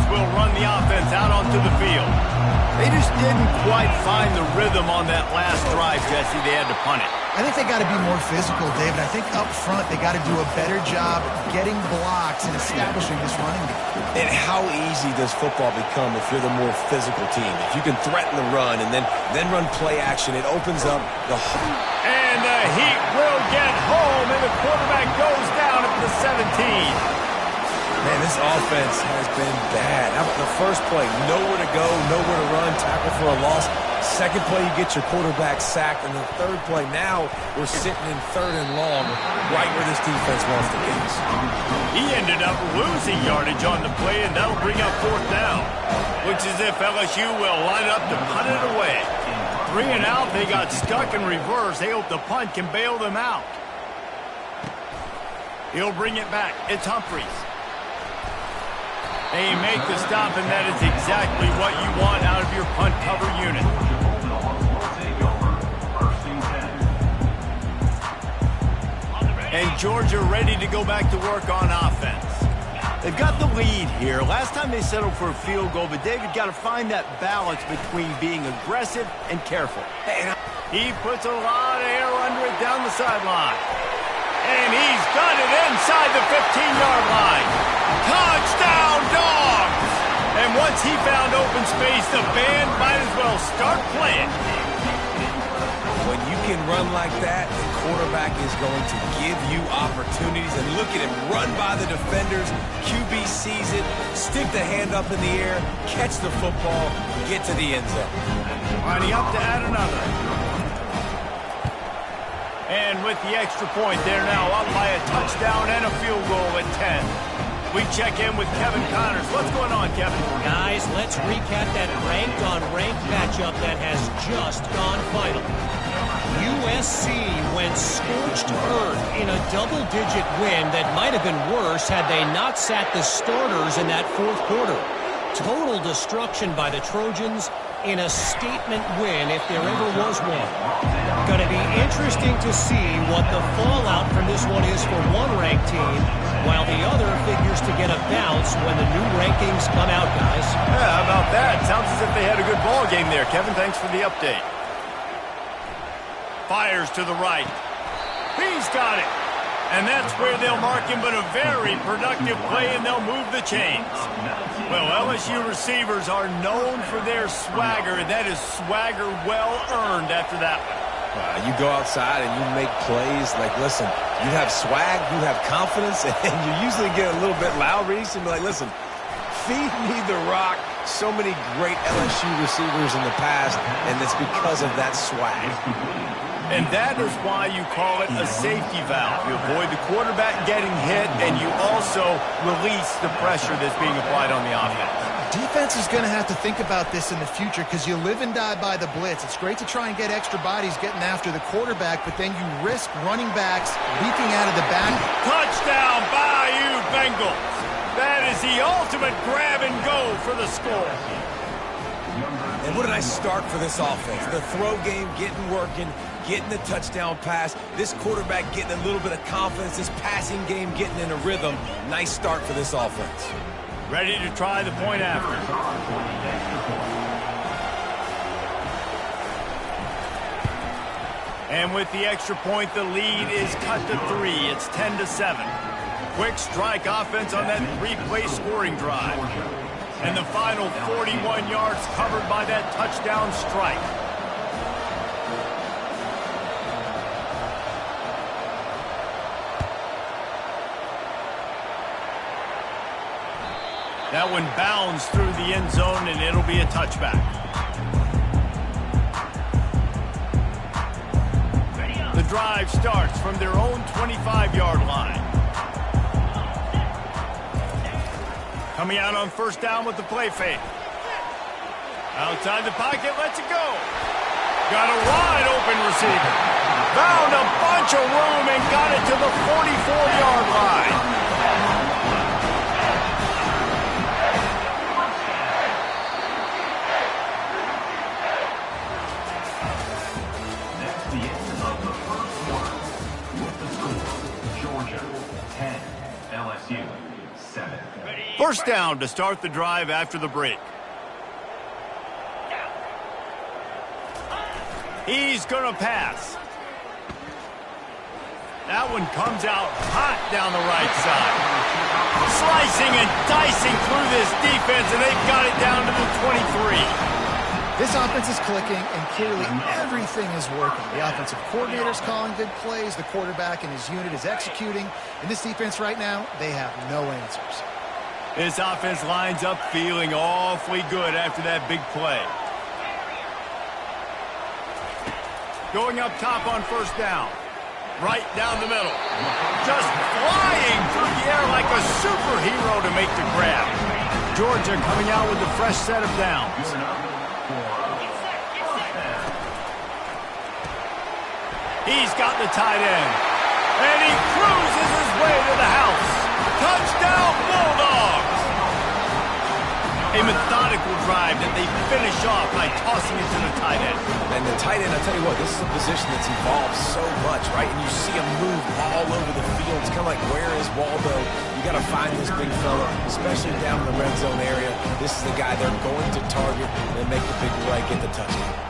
Will run the offense out onto the field. They just didn't quite find the rhythm on that last drive, Jesse. They had to punt it. I think they got to be more physical, David. I think up front they got to do a better job getting blocks and establishing this running game. And how easy does football become if you're the more physical team? If you can threaten the run and then run play action, it opens up the whole. And the Heat will get home, and the quarterback goes down at the 17. Man, this offense has been bad. How about the first play? Nowhere to go, nowhere to run, tackle for a loss. Second play, you get your quarterback sacked. And the third play, now we're sitting in third and long, right where this defense wants to get us. He ended up losing yardage on the play, and that'll bring up fourth down. Looks as if LSU will line it up to punt it away. 3 and out, they got stuck in reverse. They hope the punt can bail them out. He'll bring it back. It's Humphries. They make the stop, and that is exactly what you want out of your punt cover unit. And Georgia ready to go back to work on offense. They've got the lead here. Last time they settled for a field goal, but David got to find that balance between being aggressive and careful. He puts a lot of air under it down the sideline. And he's got it inside the 15-yard line. Touchdown, Dogs! And once he found open space, the band might as well start playing. When you can run like that, the quarterback is going to give you opportunities. And look at him run by the defenders. QB sees it, stick the hand up in the air, catch the football, get to the end zone. Lining up to add another. And with the extra point, they're now up by a touchdown and a field goal at 10. We check in with Kevin Connors. What's going on, Kevin? Guys, let's recap that ranked-on-ranked matchup that has just gone final. USC went scorched earth in a double-digit win that might have been worse had they not sat the starters in that fourth quarter. Total destruction by the Trojans in a statement win if there ever was one. Going to be interesting to see what the fallout from this one is for one ranked team, while the other figures to get a bounce when the new rankings come out, guys. Yeah, how about that? Sounds as if they had a good ball game there. Kevin, thanks for the update. Fires to the right. He's got it. And that's where they'll mark him, but a very productive play, and they'll move the chains. Well, LSU receivers are known for their swagger, and that is swagger well-earned after that one. You go outside and you make plays. Like, listen, you have swag, you have confidence, and you usually get a little bit loud, Reese, and be like, listen, feed me the rock. So many great LSU receivers in the past, and it's because of that swag. And that is why you call it a safety valve. You avoid the quarterback getting hit, and you also release the pressure that's being applied on the offense. Defense is going to have to think about this in the future because you live and die by the blitz. It's great to try and get extra bodies getting after the quarterback, but then you risk running backs leaking out of the back. Touchdown, Bayou Bengals. That is the ultimate grab and go for the score. And what a nice start for this offense. The throw game getting working, getting the touchdown pass. This quarterback getting a little bit of confidence. This passing game getting in a rhythm. Nice start for this offense. Ready to try the point after. And with the extra point, the lead is cut to 3. It's 10-7. Quick strike offense on that 3-play scoring drive. And the final 41 yards covered by that touchdown strike. That one bounds through the end zone, and it'll be a touchback. The drive starts from their own 25-yard line. Coming out on first down with the play fake. Outside the pocket, lets it go. Got a wide open receiver. Found a bunch of room and got it to the 44-yard line. First down to start the drive after the break. He's going to pass. That one comes out hot down the right side. Slicing and dicing through this defense, and they've got it down to the 23. This offense is clicking, and clearly everything is working. The offensive coordinator's calling good plays. The quarterback and his unit is executing. And this defense right now, they have no answers. This offense lines up feeling awfully good after that big play. Going up top on first down. Right down the middle. Just flying through the air like a superhero to make the grab. Georgia coming out with a fresh set of downs. He's got the tight end. And he cruises his way to the house. Touchdown, Bulldogs! A methodical drive that they finish off by tossing it to the tight end. And the tight end, I'll tell you what, this is a position that's evolved so much, right? And you see him move all over the field. It's kind of like, where is Waldo? You got to find this big fella, especially down in the red zone area. This is the guy they're going to target and make the big play, get the touchdown.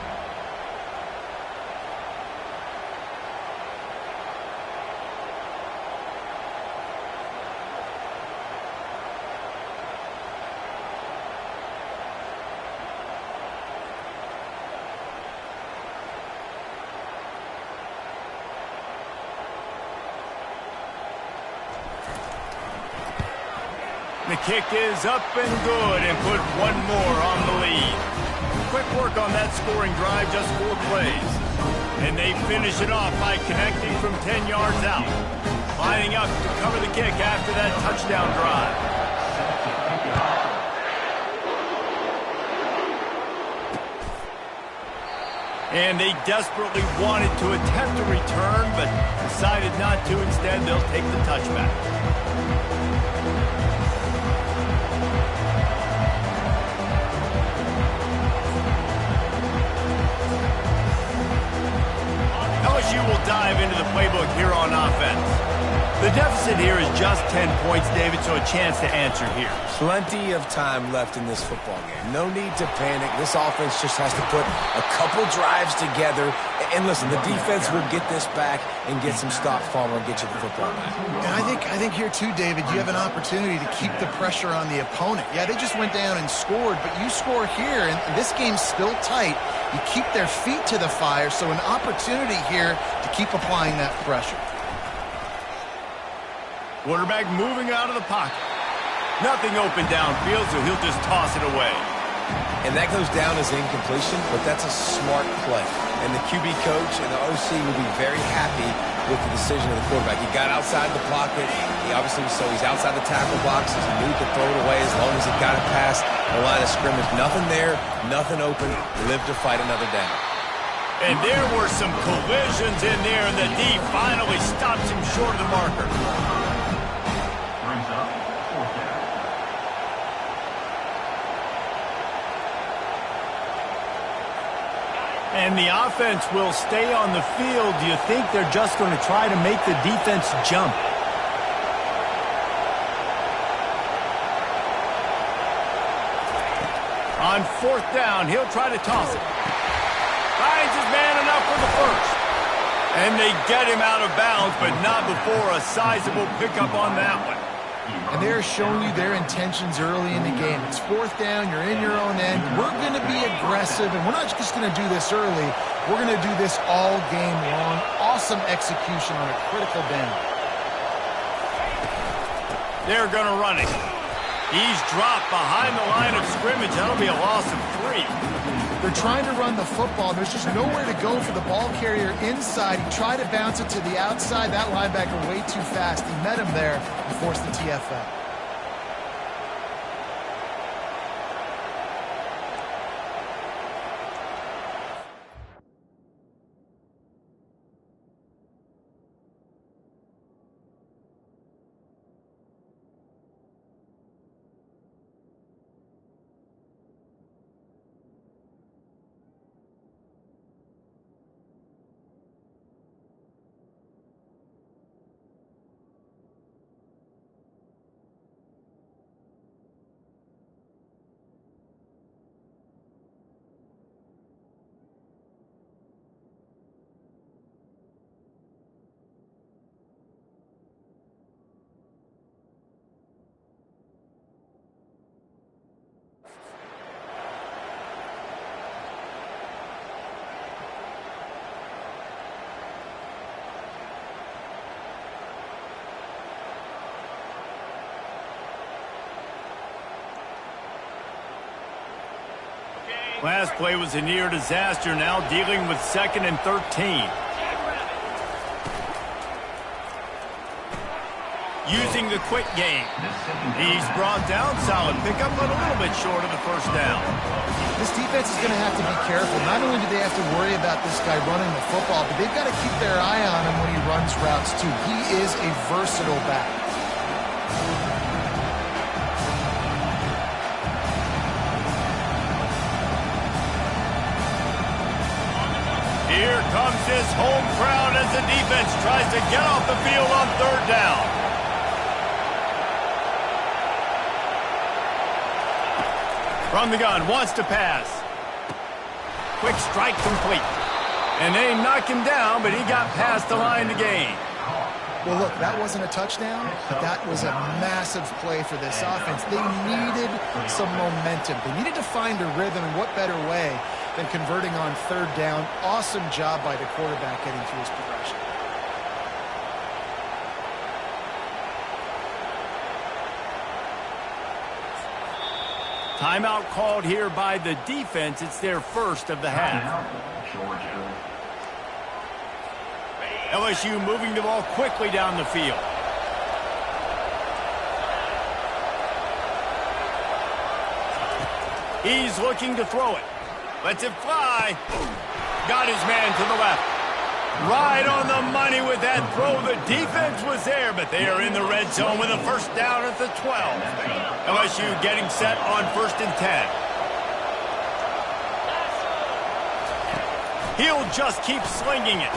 The kick is up and good and put one more on the lead. Quick work on that scoring drive, just 4 plays. And they finish it off by connecting from 10 yards out. Lining up to cover the kick after that touchdown drive. And they desperately wanted to attempt a return, but decided not to. Instead, they'll take the touchback. LSU will dive into the playbook here on offense. The deficit here is just 10 points, David, so a chance to answer here. Plenty of time left in this football game. No need to panic. This offense just has to put a couple drives together. And listen, the defense will get this back and get some stops, Palmer, and get you the football back. And I think here too, David, you have an opportunity to keep the pressure on the opponent. Yeah, they just went down and scored, but you score here, and this game's still tight. You keep their feet to the fire, so an opportunity here to keep applying that pressure. Quarterback moving out of the pocket. Nothing open downfield, so he'll just toss it away. And that goes down as incompletion, but that's a smart play. And the QB coach and the OC will be very happy with the decision of the quarterback. He got outside the pocket. He obviously, so he's outside the tackle box. He knew he could throw it away as long as he got it past the line of scrimmage. Nothing there, nothing open. Live to fight another down. And there were some collisions in there, and the D finally stops him short of the marker. And the offense will stay on the field. Do you think they're just going to try to make the defense jump? On 4th down, he'll try to toss it. Finds his man enough for the first. And they get him out of bounds, but not before a sizable pickup on that one. And they're showing you their intentions early in the game. It's 4th down, you're in your own end. We're going to be aggressive, and we're not just going to do this early. We're going to do this all game long. Awesome execution on a critical down. They're going to run it. He's dropped behind the line of scrimmage. That'll be a loss of 3. They're trying to run the football. There's just nowhere to go for the ball carrier inside. He tried to bounce it to the outside. That linebacker way too fast. He met him there and forced the TFL. Last play was a near disaster, now dealing with 2nd and 13. using the quick game. He's brought down, solid pickup, but a little bit short of the first down. This defense is going to have to be careful. Not only do they have to worry about this guy running the football, but they've got to keep their eye on him when he runs routes too. He is a versatile back. Here comes this home crowd as the defense tries to get off the field on third down. From the gun, wants to pass. Quick strike complete. And they knock him down, but he got past the line to gain. Well, look, that wasn't a touchdown, but that was a massive play for this offense. They needed some momentum. They needed to find a rhythm, and what better way than converting on third down. Awesome job by the quarterback getting through his progression. Timeout called here by the defense. It's their first of the half. LSU moving the ball quickly down the field. He's looking to throw it. Lets it fly. Got his man to the left. Right on the money with that throw. The defense was there, but they are in the red zone with a first down at the 12. LSU getting set on 1st and 10. He'll just keep slinging it.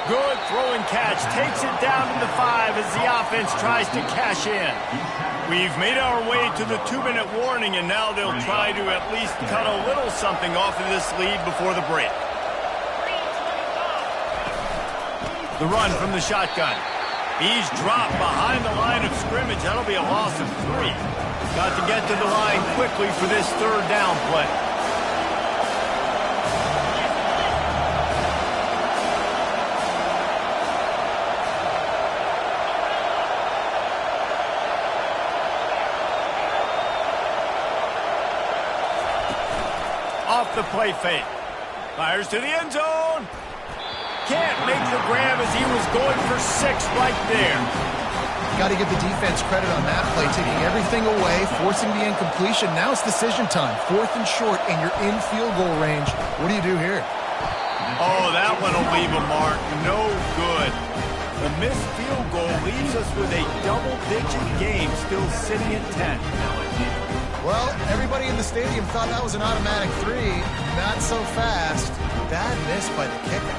Good throw and catch. Takes it down to the 5 as the offense tries to cash in. We've made our way to the 2-minute warning, and now they'll try to at least cut a little something off of this lead before the break. The run from the shotgun. He's dropped behind the line of scrimmage. That'll be a loss of 3. Got to get to the line quickly for this third down play. Off the play fake. Fires to the end zone. Can't make the grab as he was going for 6 right there. Got to give the defense credit on that play, taking everything away, forcing the incompletion. Now it's decision time. 4th and short, and you're in field goal range. What do you do here? Oh, that one will leave a mark. No good. The missed field goal leaves us with a double-digit game still sitting at 10. Well, everybody in the stadium thought that was an automatic 3. Not so fast. Bad miss by the kicker.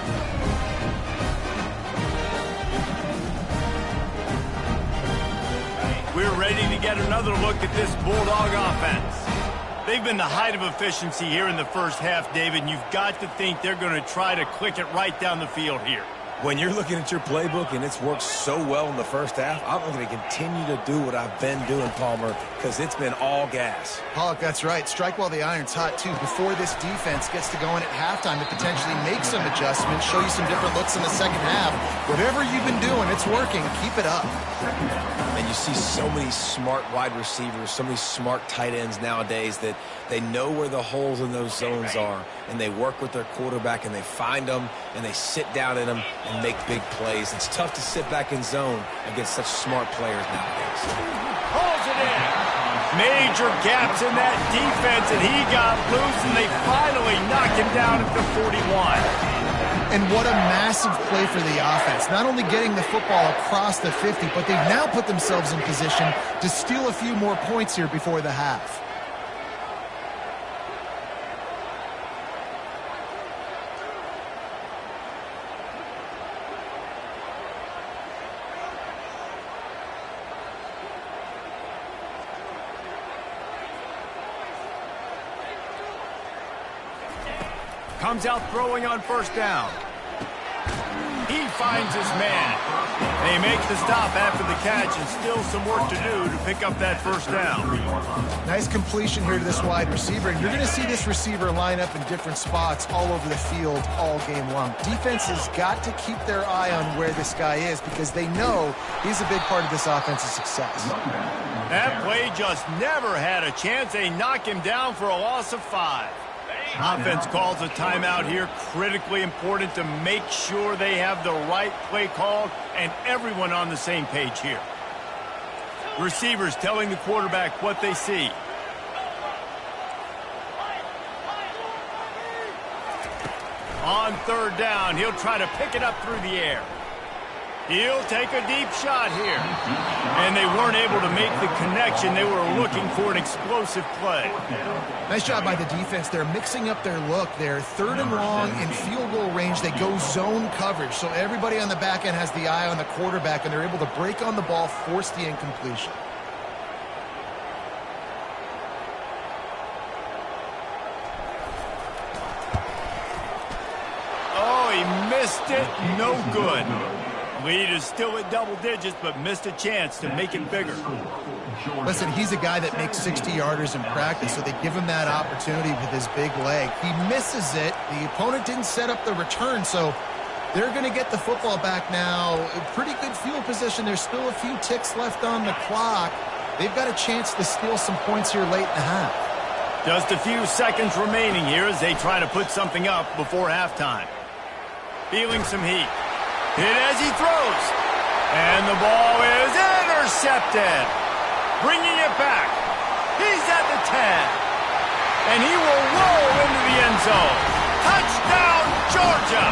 We're ready to get another look at this Bulldog offense. They've been the height of efficiency here in the first half, David, and you've got to think they're going to try to click it right down the field here. When you're looking at your playbook and it's worked so well in the first half, I'm going to continue to do what I've been doing, Palmer, because it's been all gas. Pollock, that's right. Strike while the iron's hot, too. Before this defense gets to going at halftime to potentially make some adjustments, show you some different looks in the second half. Whatever you've been doing, it's working. Keep it up. And you see so many smart wide receivers, so many smart tight ends nowadays that they know where the holes in those zones are, and they work with their quarterback, and they find them, and they sit down in them and make big plays. It's tough to sit back in zone against such smart players nowadays. Pulls it in. Major gaps in that defense, and he got loose, and they finally knocked him down at the 41. And what a massive play for the offense. Not only getting the football across the 50, but they've now put themselves in position to steal a few more points here before the half. Comes out throwing on first down. He finds his man. They make the stop after the catch, and still some work to do to pick up that first down. Nice completion here to this wide receiver, and you're going to see this receiver line up in different spots all over the field all game long. Defense has got to keep their eye on where this guy is because they know he's a big part of this offense's success. That play just never had a chance. They knock him down for a loss of 5. Offense calls a timeout here. Critically important to make sure they have the right play called and everyone on the same page here. Receivers telling the quarterback what they see. On third down, he'll try to pick it up through the air. He'll take a deep shot here. And they weren't able to make the connection. They were looking for an explosive play. Nice job by the defense. They're mixing up their look. They're third and long in field goal range. They go zone coverage. So everybody on the back end has the eye on the quarterback, and they're able to break on the ball, force the incompletion. Missed it, no good. Lead is still at double digits, but missed a chance to make it bigger. Listen, he's a guy that makes 60-yarders in practice, so they give him that opportunity with his big leg. He misses it. The opponent didn't set up the return, so they're going to get the football back now. A pretty good field position. There's still a few ticks left on the clock. They've got a chance to steal some points here late in the half. Just a few seconds remaining here as they try to put something up before halftime. Feeling some heat. Hit as he throws. And the ball is intercepted. Bringing it back. He's at the 10. And he will roll into the end zone. Touchdown, Georgia.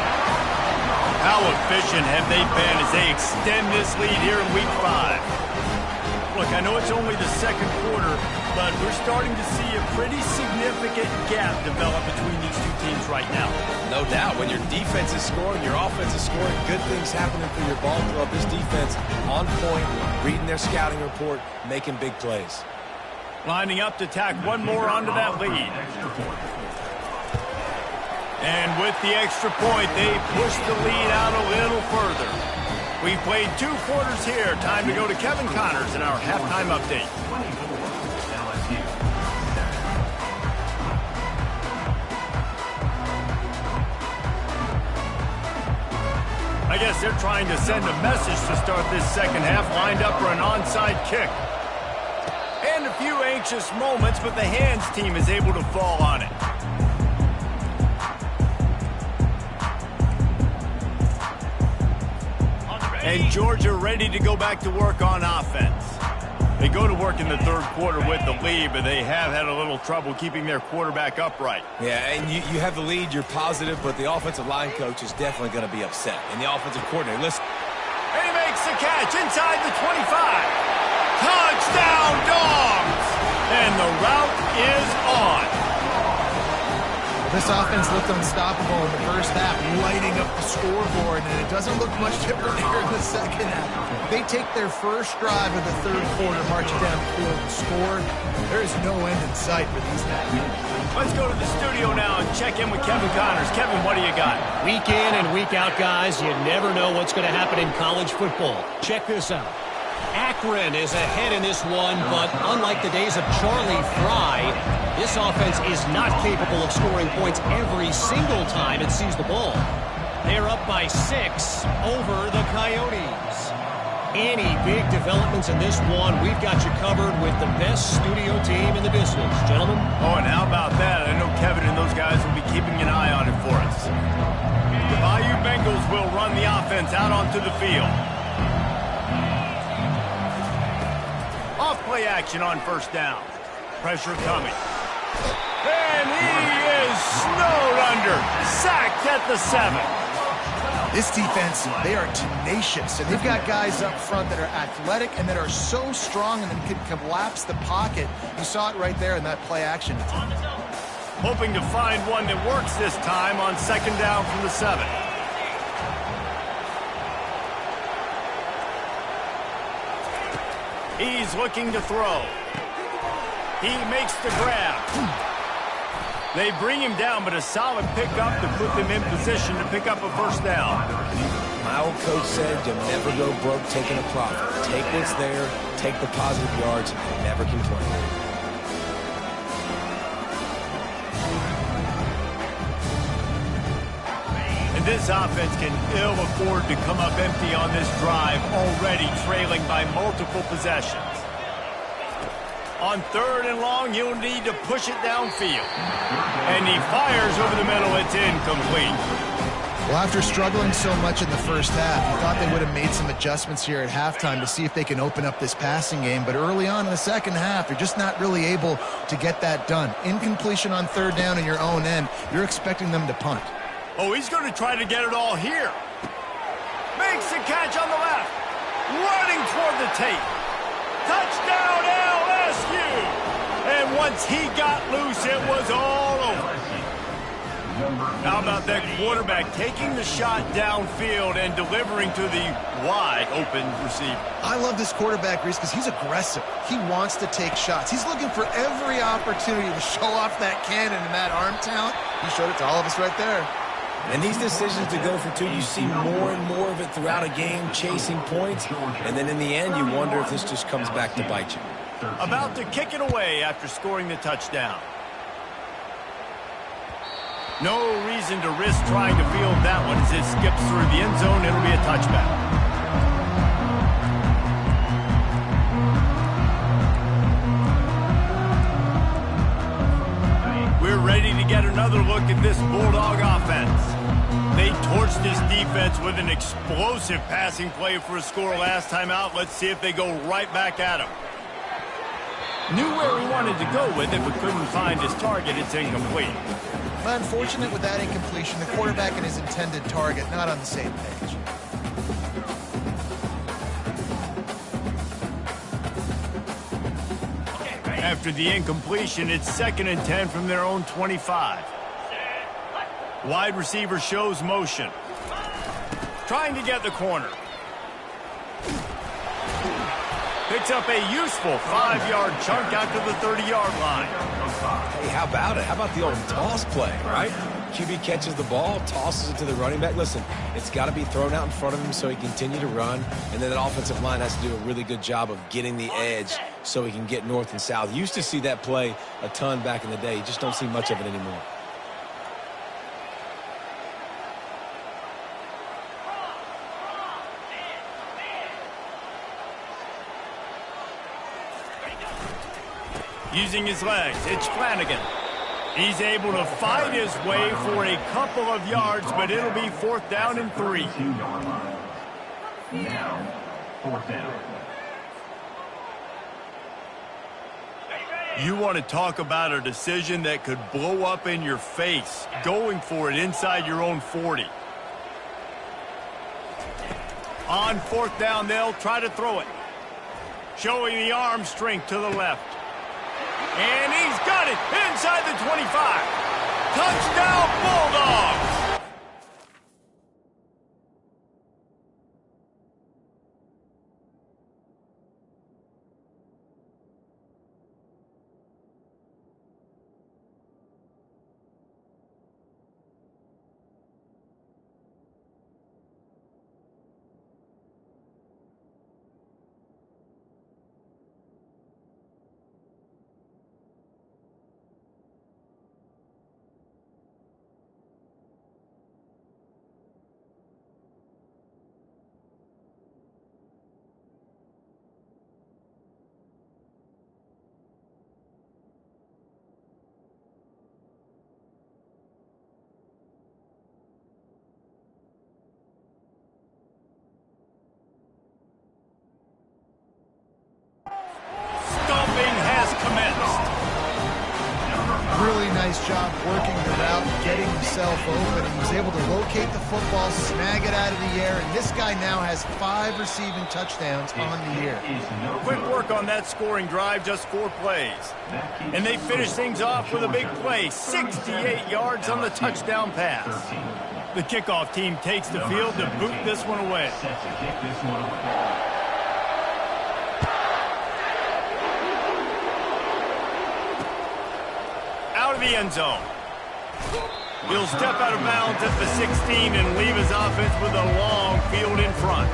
How efficient have they been as they extend this lead here in Week 5? Look, I know it's only the second quarter, but we're starting to see a pretty significant gap develop between these two teams right now. No doubt. When your defense is scoring, your offense is scoring, good things happening for your ball club. This defense on point, reading their scouting report, making big plays. Lining up to tack one more onto that lead. And with the extra point, they push the lead out a little further. We've played 2 quarters here. Time to go to Kevin Connors in our halftime update. I guess they're trying to send a message to start this second half, lined up for an onside kick. And a few anxious moments, but the hands team is able to fall on it. And Georgia ready to go back to work on offense. They go to work in the third quarter with the lead, but they have had a little trouble keeping their quarterback upright. Yeah, and you have the lead, you're positive, but the offensive line coach is definitely going to be upset. And the offensive coordinator, listen. And he makes the catch inside the 25. Touchdown, Dogs! And the route is on. This offense looked unstoppable in the first half, lighting up the scoreboard, and it doesn't look much different here in the second half. They take their first drive of the third quarter, marching down the field and score. There is no end in sight for these guys. Let's go to the studio now and check in with Kevin Connors. Kevin, what do you got? Week in and week out, guys, you never know what's going to happen in college football. Check this out. Akron is ahead in this one, but unlike the days of Charlie Fry, this offense is not capable of scoring points every single time it sees the ball. They're up by 6 over the Coyotes. Any big developments in this one, we've got you covered with the best studio team in the business. Gentlemen? Oh, and how about that? I know Kevin and those guys will be keeping an eye on it for us. The Bayou Bengals will run the offense out onto the field. Off-play action on first down. Pressure coming. And he is snowed under. Sacked at the 7. This defense, they are tenacious, and they've got guys up front that are athletic and that are so strong and can collapse the pocket. You saw it right there in that play action. Hoping to find one that works this time on second down from the 7. He's looking to throw. He makes the grab. They bring him down, but a solid pickup to put them in position to pick up a first down. My old coach said you'll never go broke taking a profit. Take what's there, take the positive yards, and never complain. And this offense can ill afford to come up empty on this drive, already trailing by multiple possessions. On third and long, you'll need to push it downfield. And he fires over the middle. It's incomplete. Well, after struggling so much in the first half, you thought they would have made some adjustments here at halftime to see if they can open up this passing game. But early on in the second half, they're just not really able to get that done. Incompletion on third down in your own end, you're expecting them to punt. Oh, he's going to try to get it all here. Makes the catch on the left. Running toward the tape. Touchdown LSU! And once he got loose, it was all over. How about that quarterback taking the shot downfield and delivering to the wide-open receiver? I love this quarterback, Reese, because he's aggressive. He wants to take shots. He's looking for every opportunity to show off that cannon and that arm talent. He showed it to all of us right there. And these decisions to go for two, you see more and more of it throughout a game, chasing points. And then in the end, you wonder if this just comes back to bite you. About to kick it away after scoring the touchdown. No reason to risk trying to field that one as it skips through the end zone. It'll be a touchback. We're ready to get another look at this Bulldog offense. They torched this defense with an explosive passing play for a score last time out. Let's see if they go right back at him. Knew where he wanted to go with it, but couldn't find his target. It's incomplete. Unfortunate with that incompletion, the quarterback and his intended target not on the same page. After the incompletion, it's 2nd and 10 from their own 25. Wide receiver shows motion. Trying to get the corner. Picks up a useful 5-yard chunk out to the 30-yard line. Hey, how about it? How about the old toss play, right? QB catches the ball, tosses it to the running back. Listen, it's got to be thrown out in front of him so he can continue to run. And then that offensive line has to do a really good job of getting the edge so he can get north and south. Used to see that play a ton back in the day. You just don't see much of it anymore. Using his legs, it's Flanagan. He's able to fight his way for a couple of yards, but it'll be 4th down and 3. Now, 4th down. You want to talk about a decision that could blow up in your face, going for it inside your own 40. On 4th down, they'll try to throw it. Showing the arm strength to the left. And he's got it inside the 25. Touchdown, Bulldogs! Really nice job working the route, getting himself open, and he was able to locate the football, snag it out of the air, and this guy now has 5 receiving touchdowns on the year. Quick work on that scoring drive, just 4 plays. And they finish things off with a big play, 68 yards on the touchdown pass. The kickoff team takes the field to boot this one away. Out of the end zone. He'll step out of bounds at the 16 and leave his offense with a long field in front.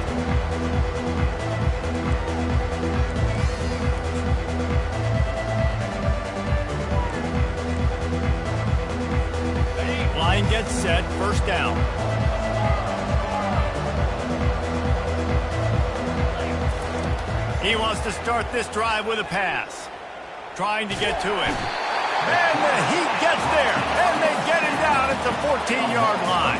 Line gets set, 1st down. He wants to start this drive with a pass. Trying to get to him. And he gets there, and they get him down at the 14-yard line.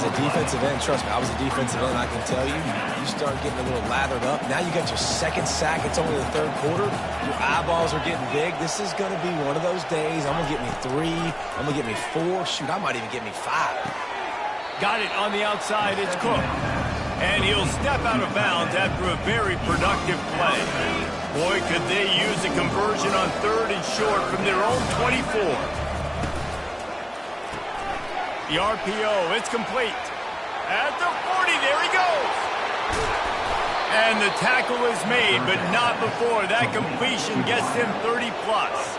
As a defensive end, trust me, I was a defensive end, I can tell you, you start getting a little lathered up. Now you got your second sack. It's only the third quarter. Your eyeballs are getting big. This is going to be one of those days. I'm going to get me 3. I'm going to get me 4. Shoot, I might even get me 5. Got it on the outside. It's Cook. And he'll step out of bounds after a very productive play. Boy, could they use a conversion on 3rd and short from their own 24. The RPO, it's complete. At the 40, there he goes. And the tackle is made, but not before that completion gets him 30-plus.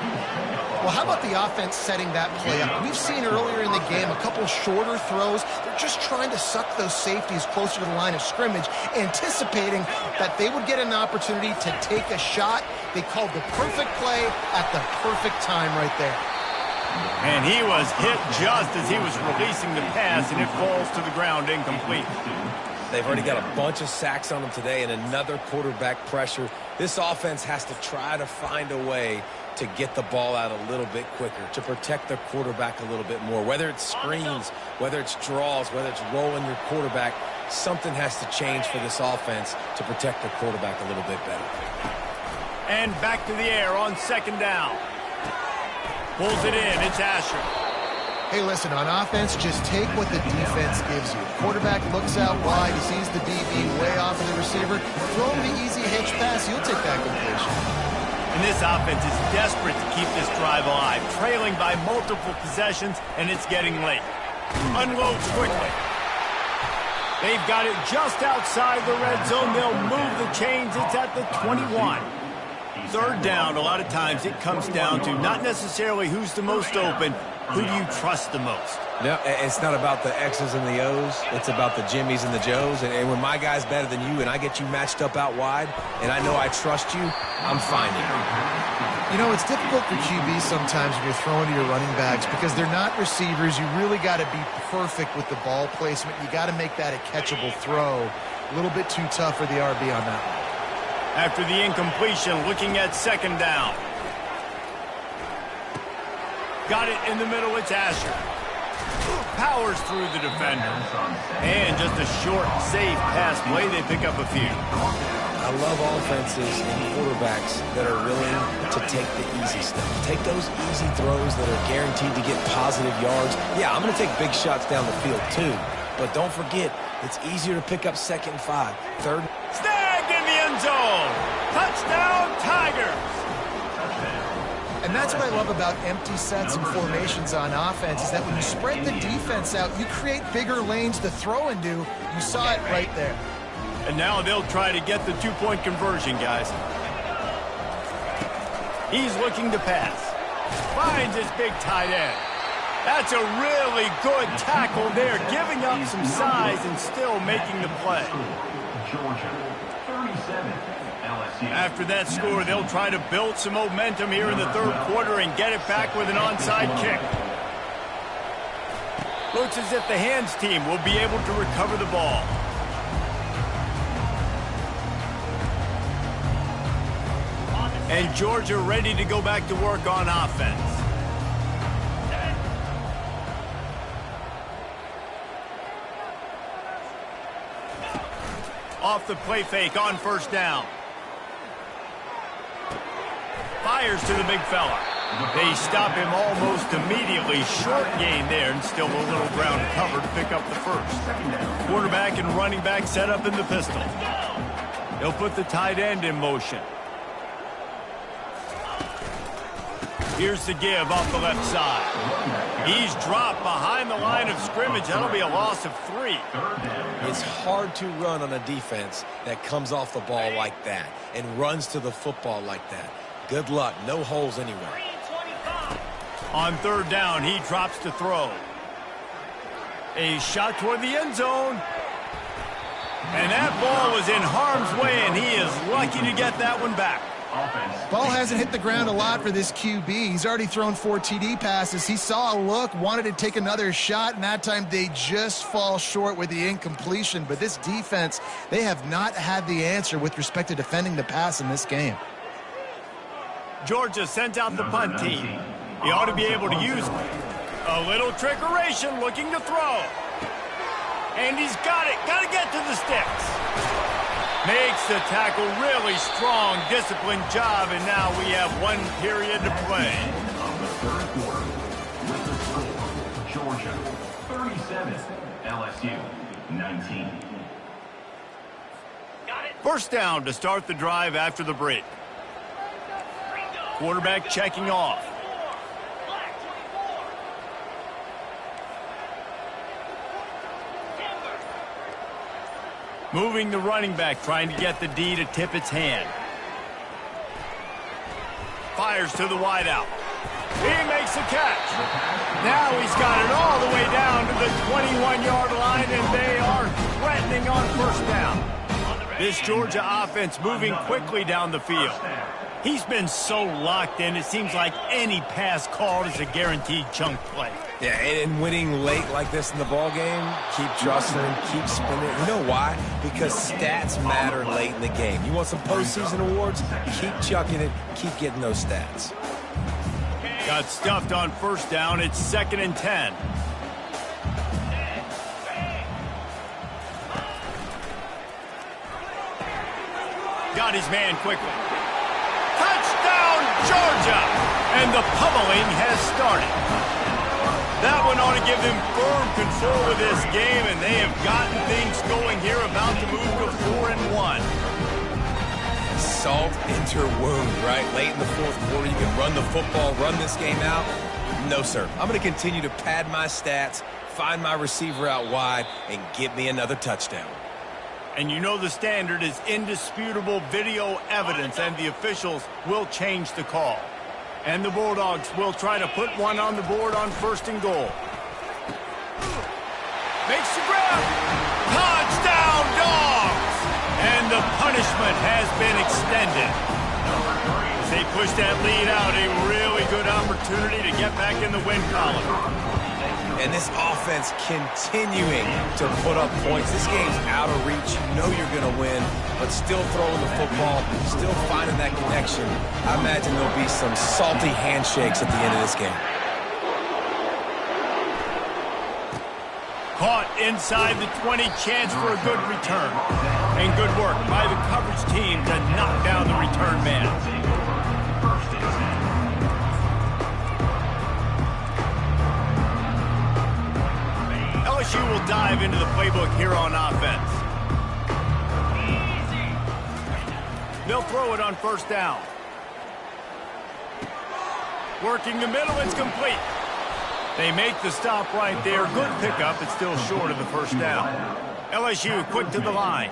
Well, how about the offense setting that play up? We've seen earlier in the game a couple shorter throws. They're just trying to suck those safeties closer to the line of scrimmage, anticipating that they would get an opportunity to take a shot. They called the perfect play at the perfect time right there. And he was hit just as he was releasing the pass, and it falls to the ground incomplete. They've already got a bunch of sacks on them today and another quarterback pressure. This offense has to try to find a way to get the ball out a little bit quicker, to protect their quarterback a little bit more. Whether it's screens, whether it's draws, whether it's rolling your quarterback, something has to change for this offense to protect their quarterback a little bit better. And back to the air on 2nd down. Pulls it in. It's Asher. Hey, listen, on offense, just take what the defense gives you. Quarterback looks out wide. He sees the DB way off of the receiver. Throw him the easy hitch pass. He'll take that completion. And this offense is desperate to keep this drive alive, trailing by multiple possessions, and it's getting late. Unloads quickly. They've got it just outside the red zone. They'll move the chains. It's at the 21. 3rd down, a lot of times it comes down to not necessarily who's the most open, who do you trust the most? No, it's not about the X's and the O's. It's about the Jimmys and the Joes. And when my guy's better than you and I get you matched up out wide and I know I trust you, I'm finding you. You know, it's difficult for QBs sometimes when you're throwing to your running backs because they're not receivers. You really got to be perfect with the ball placement. You got to make that a catchable throw. A little bit too tough for the RB on that one. After the incompletion, looking at 2nd down. Got it in the middle, it's Asher. Powers through the defender. And just a short, safe pass play, they pick up a few. I love offenses and quarterbacks that are willing to take the easy stuff. Take those easy throws that are guaranteed to get positive yards. Yeah, I'm going to take big shots down the field too. But don't forget, it's easier to pick up 2nd and 5. 3rd. Snagged in the end zone. Touchdown, Tigers. And that's what I love about empty sets and formations on offense is that when you spread the defense out, you create bigger lanes to throw into. You saw it right there. And now they'll try to get the 2-point conversion, guys. He's looking to pass. Finds his big tight end. That's a really good tackle there, giving up some size and still making the play. Georgia, 37. After that score, they'll try to build some momentum here in the 3rd quarter and get it back with an onside kick. Looks as if the hands team will be able to recover the ball. And Georgia ready to go back to work on offense. Off the play fake on 1st down. Fires to the big fella. They stop him almost immediately. Short gain there and still a little ground cover to pick up the 1st. Quarterback and running back set up in the pistol. They'll put the tight end in motion. Here's the give off the left side. He's dropped behind the line of scrimmage. That'll be a loss of 3. It's hard to run on a defense that comes off the ball like that and runs to the football like that. Good luck. No holes anywhere. On 3rd down, he drops to throw. A shot toward the end zone. And that ball was in harm's way, and he is lucky to get that one back. Ball hasn't hit the ground a lot for this QB. He's already thrown 4 TD passes. He saw a look, wanted to take another shot, and that time they just fall short with the incompletion. But this defense, they have not had the answer with respect to defending the pass in this game. Georgia sends out the punt team. He ought to be able to use a little trickeration, looking to throw. And he's got it. Got to get to the sticks. Makes the tackle really strong, disciplined job, and now we have 1 period to play. Of the third quarter, with the score, Georgia 37, LSU 19. First down to start the drive after the break. Quarterback checking off. Moving the running back, trying to get the D to tip its hand. Fires to the wideout. He makes the catch. Now he's got it all the way down to the 21-yard line, and they are threatening on first down. This Georgia offense moving quickly down the field. He's been so locked in, it seems like any pass called is a guaranteed chunk play. Yeah, and winning late like this in the ball game, keep trusting, keep spinning. You know why? Because stats matter late in the game. You want some postseason awards? Keep chucking it, keep getting those stats. Got stuffed on first down. It's 2nd and 10. Got his man quickly. Touchdown, Georgia! And the pummeling has started. That one ought to give them firm control of this game, and they have gotten things going here, about to move to 4-1. Salt into wound, right? Late in the fourth quarter, you can run the football, run this game out. No, sir. I'm going to continue to pad my stats, find my receiver out wide, and get me another touchdown. And you know the standard is indisputable video evidence, and the officials will change the call. And the Bulldogs will try to put one on the board on 1st and goal. Makes the grab. Touchdown, Dogs! And the punishment has been extended. As they push that lead out, a really good opportunity to get back in the win column. And this offense continuing to put up points. This game's out of reach. You know you're going to win, but still throwing the football, still finding that connection. I imagine there'll be some salty handshakes at the end of this game. Caught inside the 20, chance for a good return. And good work by the coverage team to knock down the return man. LSU will dive into the playbook here on offense. They'll throw it on first down. Working the middle, it's complete. They make the stop right there. Good pickup. It's still short of the first down. LSU quick to the line.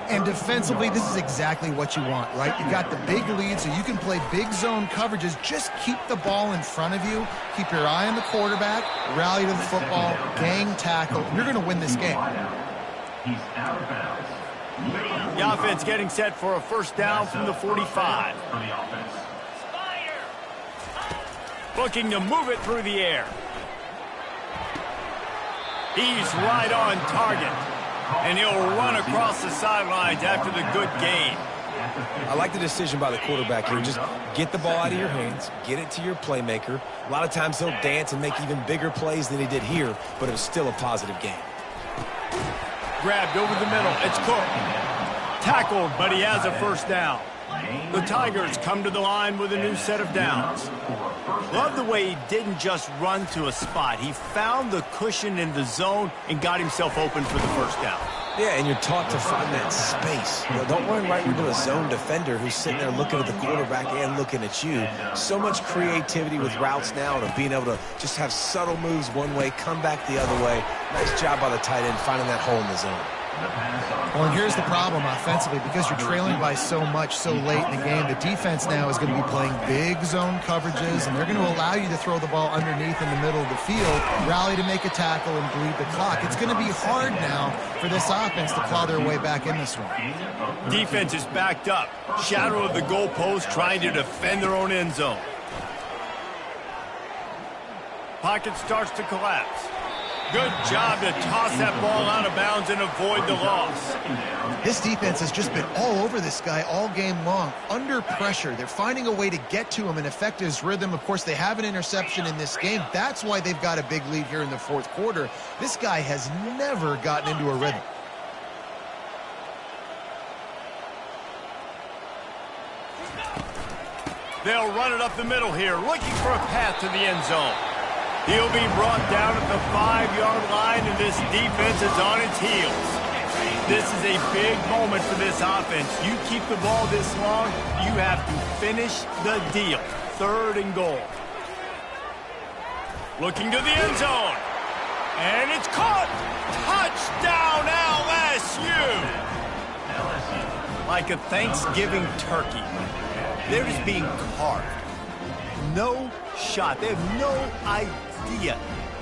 And defensively, this is exactly what you want, right? You got the big lead, so you can play big zone coverages. Just keep the ball in front of you. Keep your eye on the quarterback. Rally to the football. Gang tackle. You're going to win this game. He's out of bounds. The offense getting set for a first down from the 45. For the offense. Looking to move it through the air. He's right on target. And he'll run across the sidelines after the good gain. I like the decision by the quarterback here. Just get the ball out of your hands, get it to your playmaker. A lot of times he'll dance and make even bigger plays than he did here, but it was still a positive game. Grabbed over the middle. It's Cook. Tackled, but he has a first down. The Tigers come to the line with a new set of downs. Love the way he didn't just run to a spot. He found the cushion in the zone and got himself open for the first down. Yeah, and you're taught to find that space. You know, don't run right into a zone defender who's sitting there looking at the quarterback and looking at you. So much creativity with routes now and being able to just have subtle moves one way, come back the other way. Nice job by the tight end finding that hole in the zone. Well, and here's the problem offensively. Because you're trailing by so much so late in the game, the defense now is going to be playing big zone coverages, and they're going to allow you to throw the ball underneath in the middle of the field, rally to make a tackle, and bleed the clock. It's going to be hard now for this offense to claw their way back in this one. Defense is backed up. Shadow of the goalpost, trying to defend their own end zone. Pocket starts to collapse. Good job to toss that ball out of bounds and avoid the loss. This defense has just been all over this guy all game long. Under pressure, they're finding a way to get to him and affect his rhythm. Of course, they have an interception in this game. That's why they've got a big lead here in the fourth quarter. This guy has never gotten into a rhythm. They'll run it up the middle here, looking for a path to the end zone. He'll be brought down at the 5-yard line, and this defense is on its heels. This is a big moment for this offense. You keep the ball this long, you have to finish the deal. 3rd and goal. Looking to the end zone. And it's caught. Touchdown, LSU. Like a Thanksgiving turkey. They're just being carved. No shot. They have no idea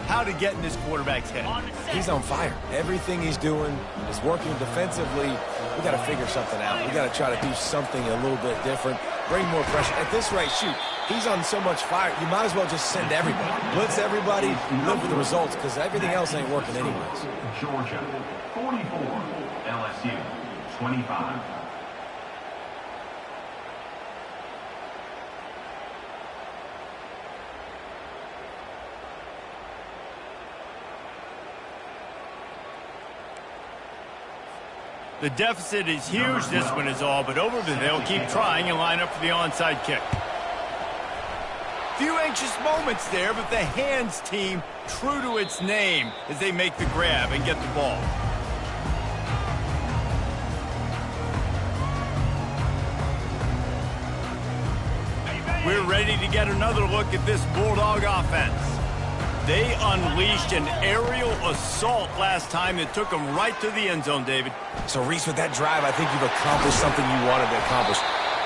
how to get in this quarterback's head. He's on fire. Everything he's doing is working defensively. We got to figure something out. We got to try to do something a little bit different. Bring more pressure. At this rate, shoot, he's on so much fire, you might as well just send everybody. Blitz everybody, live with the results, because everything else ain't working anyways. Georgia, 44. LSU, 25. The deficit is huge, this one is all, but Overton, they'll keep trying and line up for the onside kick. Few anxious moments there, but the hands team true to its name as they make the grab and get the ball. We're ready to get another look at this Bulldog offense. They unleashed an aerial assault last time that took them right to the end zone, David. So, Reese, with that drive, I think you've accomplished something you wanted to accomplish.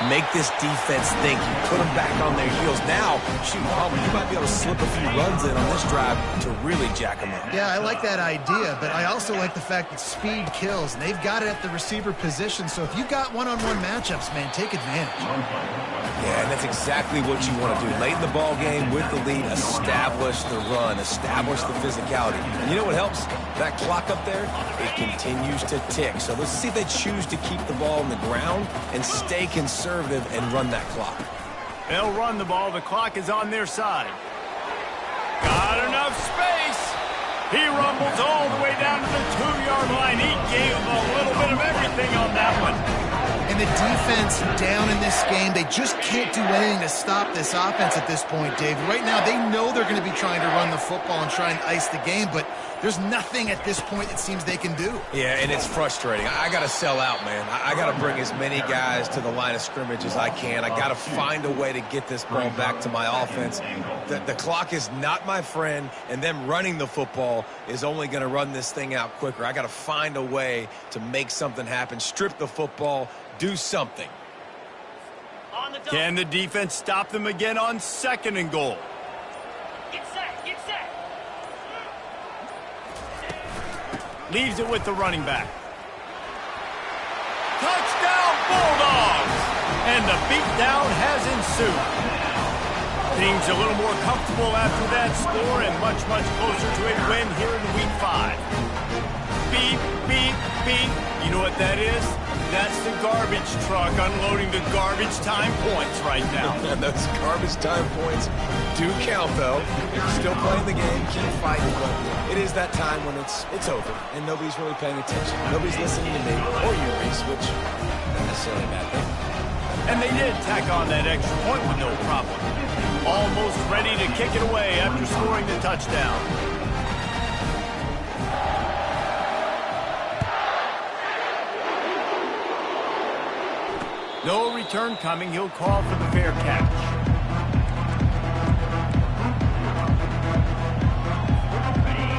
Make this defense think. You put them back on their heels. Now, shoot, you might be able to slip a few runs in on this drive to really jack them up. Yeah, I like that idea, but I also like the fact that speed kills, and they've got it at the receiver position. So if you've got one-on-one matchups, man, take advantage. Yeah, and that's exactly what you want to do. Late in the ball game with the lead, establish the run, establish the physicality. And you know what helps? That clock up there, it continues to tick. So let's see if they choose to keep the ball on the ground and stay conservative and run that clock. They'll run the ball. The clock is on their side. Got enough space. He rumbles all the way down to the 2-yard line. He gave a little bit of everything on that one. And the defense down in this game, they just can't do anything to stop this offense at this point, Dave. Right now, they know they're going to be trying to run the football and try and ice the game, but there's nothing at this point it seems they can do. Yeah, and it's frustrating. I got to sell out, man. I got to bring as many guys to the line of scrimmage as I can. I got to find a way to get this ball back to my offense. The clock is not my friend, and them running the football is only going to run this thing out quicker. I got to find a way to make something happen, strip the football, do something. Can the defense stop them again on 2nd and goal? Get set, get set. Leaves it with the running back. Touchdown, Bulldogs! And the beatdown has ensued. Things a little more comfortable after that score and much, much closer to a win here in Week 5. Beep, beep, beep. You know what that is? That's the garbage truck unloading the garbage time points right now. And those garbage time points do count, though. You're still playing the game, keep fighting, but it is that time when it's over, and nobody's really paying attention. Nobody's listening to me or you, Reese, which isn't necessarily a bad thing. And they did tack on that extra point with no problem. Almost ready to kick it away after scoring the touchdown. No return coming. He'll call for the fair catch.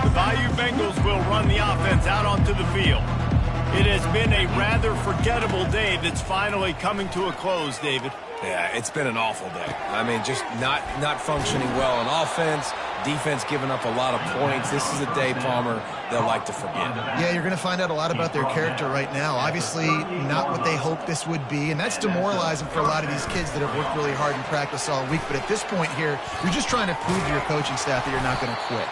The Bayou Bengals will run the offense out onto the field. It has been a rather forgettable day that's finally coming to a close, David. Yeah, it's been an awful day. I mean, just not functioning well on offense, defense giving up a lot of points. This is a day, Palmer, they'll like to forget. Yeah, you're going to find out a lot about their character right now. Obviously, not what they hoped this would be, and that's demoralizing for a lot of these kids that have worked really hard in practice all week. But at this point here, you're just trying to prove to your coaching staff that you're not going to quit.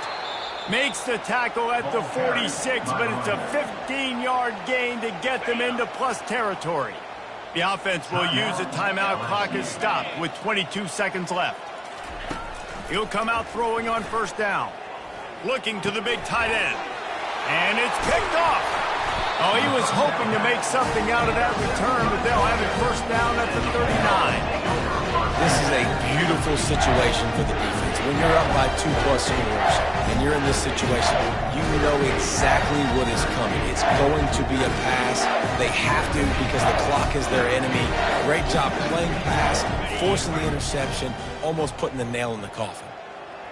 Makes the tackle at the 46, but it's a 15-yard gain to get them into plus territory. The offense will use a timeout. Clock is stopped with 22 seconds left. He'll come out throwing on first down. Looking to the big tight end. And it's picked off. Oh, he was hoping to make something out of that return, but they'll have it first down at the 39. This is a beautiful situation for the defense. When you're up by 2+ scores and you're in this situation, you know exactly what is coming. It's going to be a pass. They have to because the clock is their enemy. Great job playing pass, forcing the interception, almost putting the nail in the coffin.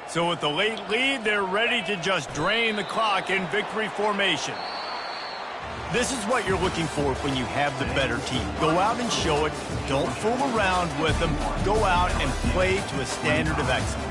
So with the late lead, they're ready to just drain the clock in victory formation. This is what you're looking for when you have the better team. Go out and show it. Don't fool around with them. Go out and play to a standard of excellence.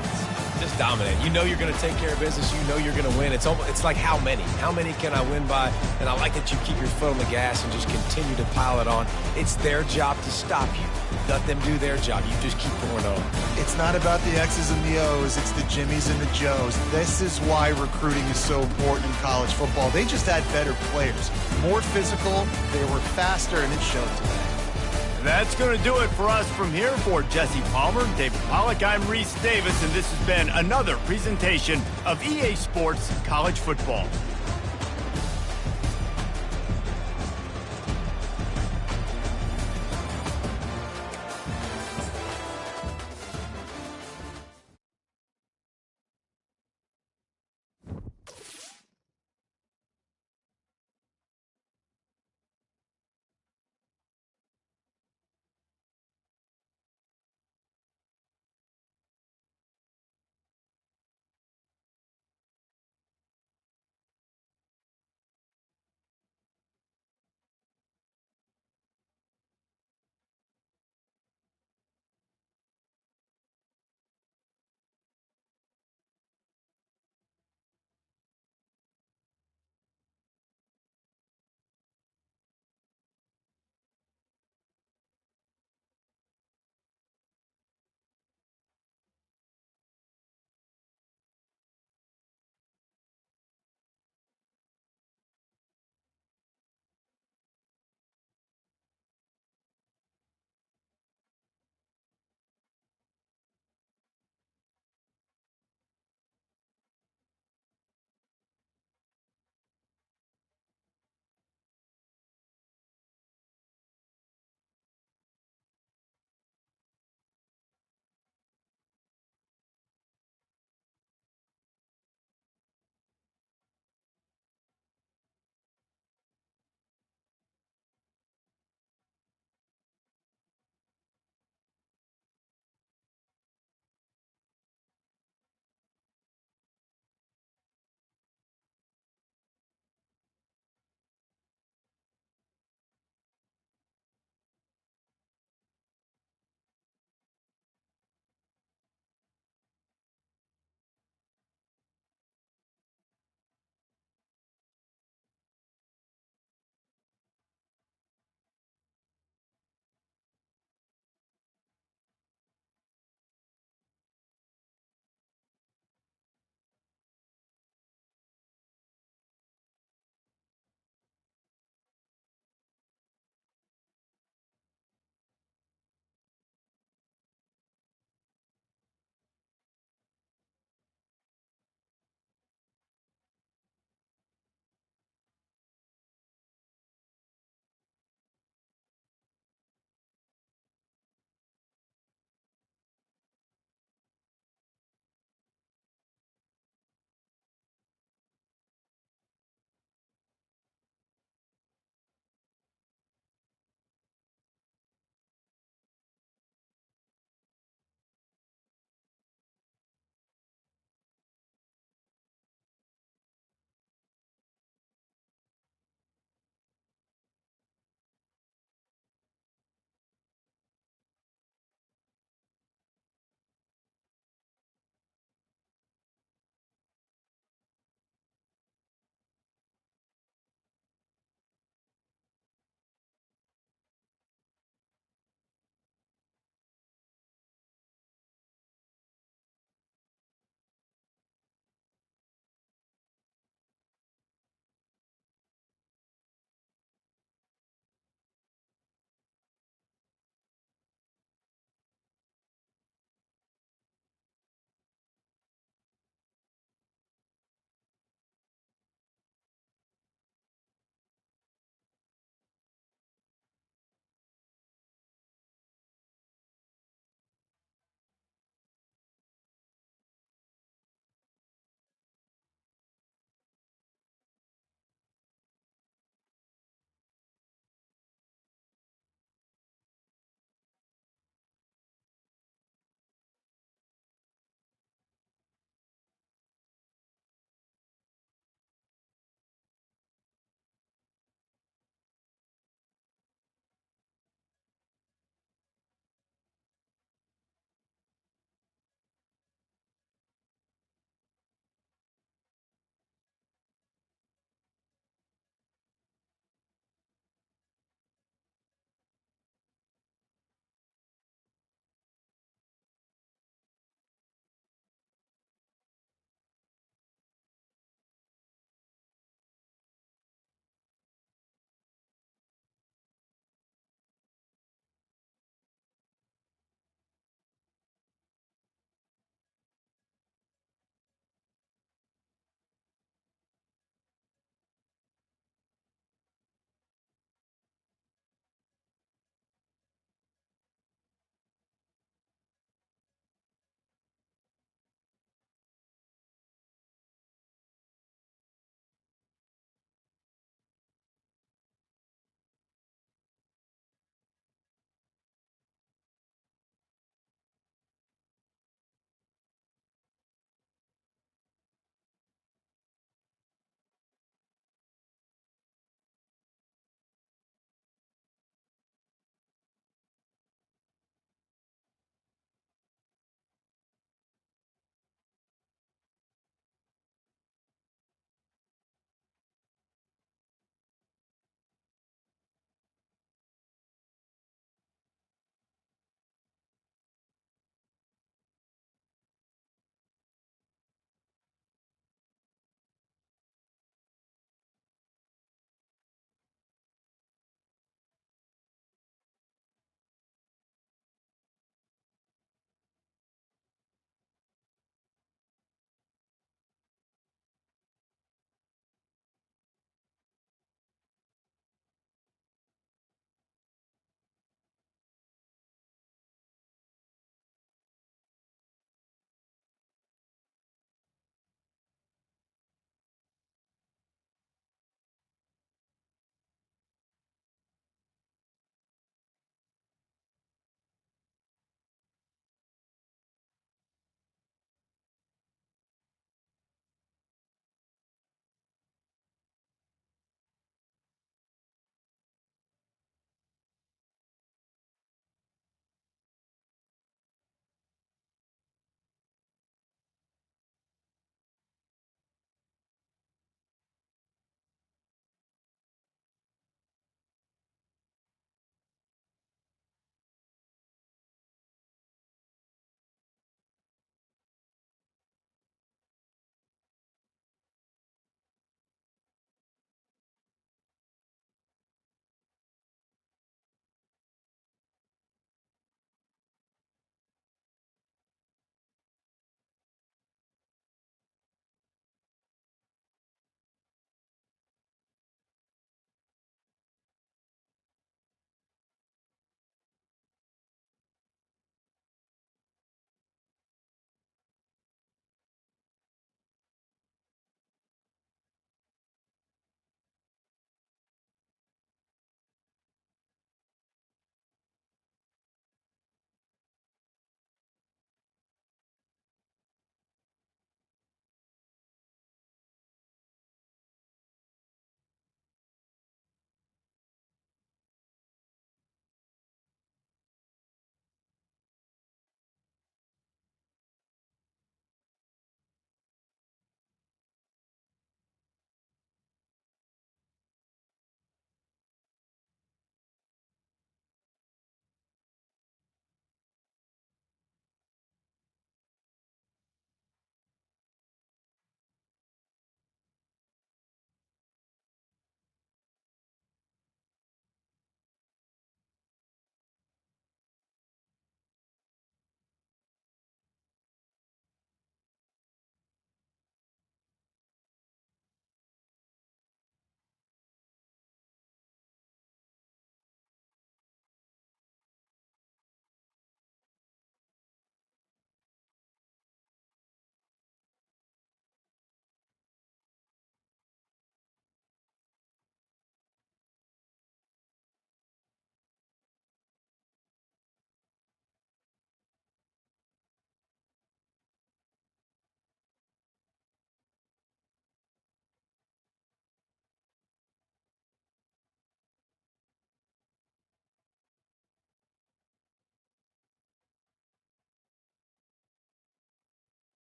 Just dominate. You know you're going to take care of business. You know you're going to win. It's like how many? How many can I win by? And I like that you keep your foot on the gas and just continue to pile it on. It's their job to stop you. Let them do their job. You just keep going on. It's not about the X's and the O's. It's the Jimmies and the Joes. This is why recruiting is so important in college football. They just had better players. More physical, they were faster, and it showed today. That's going to do it for us from here. For Jesse Palmer, David Pollack, I'm Reese Davis, and this has been another presentation of EA Sports College Football.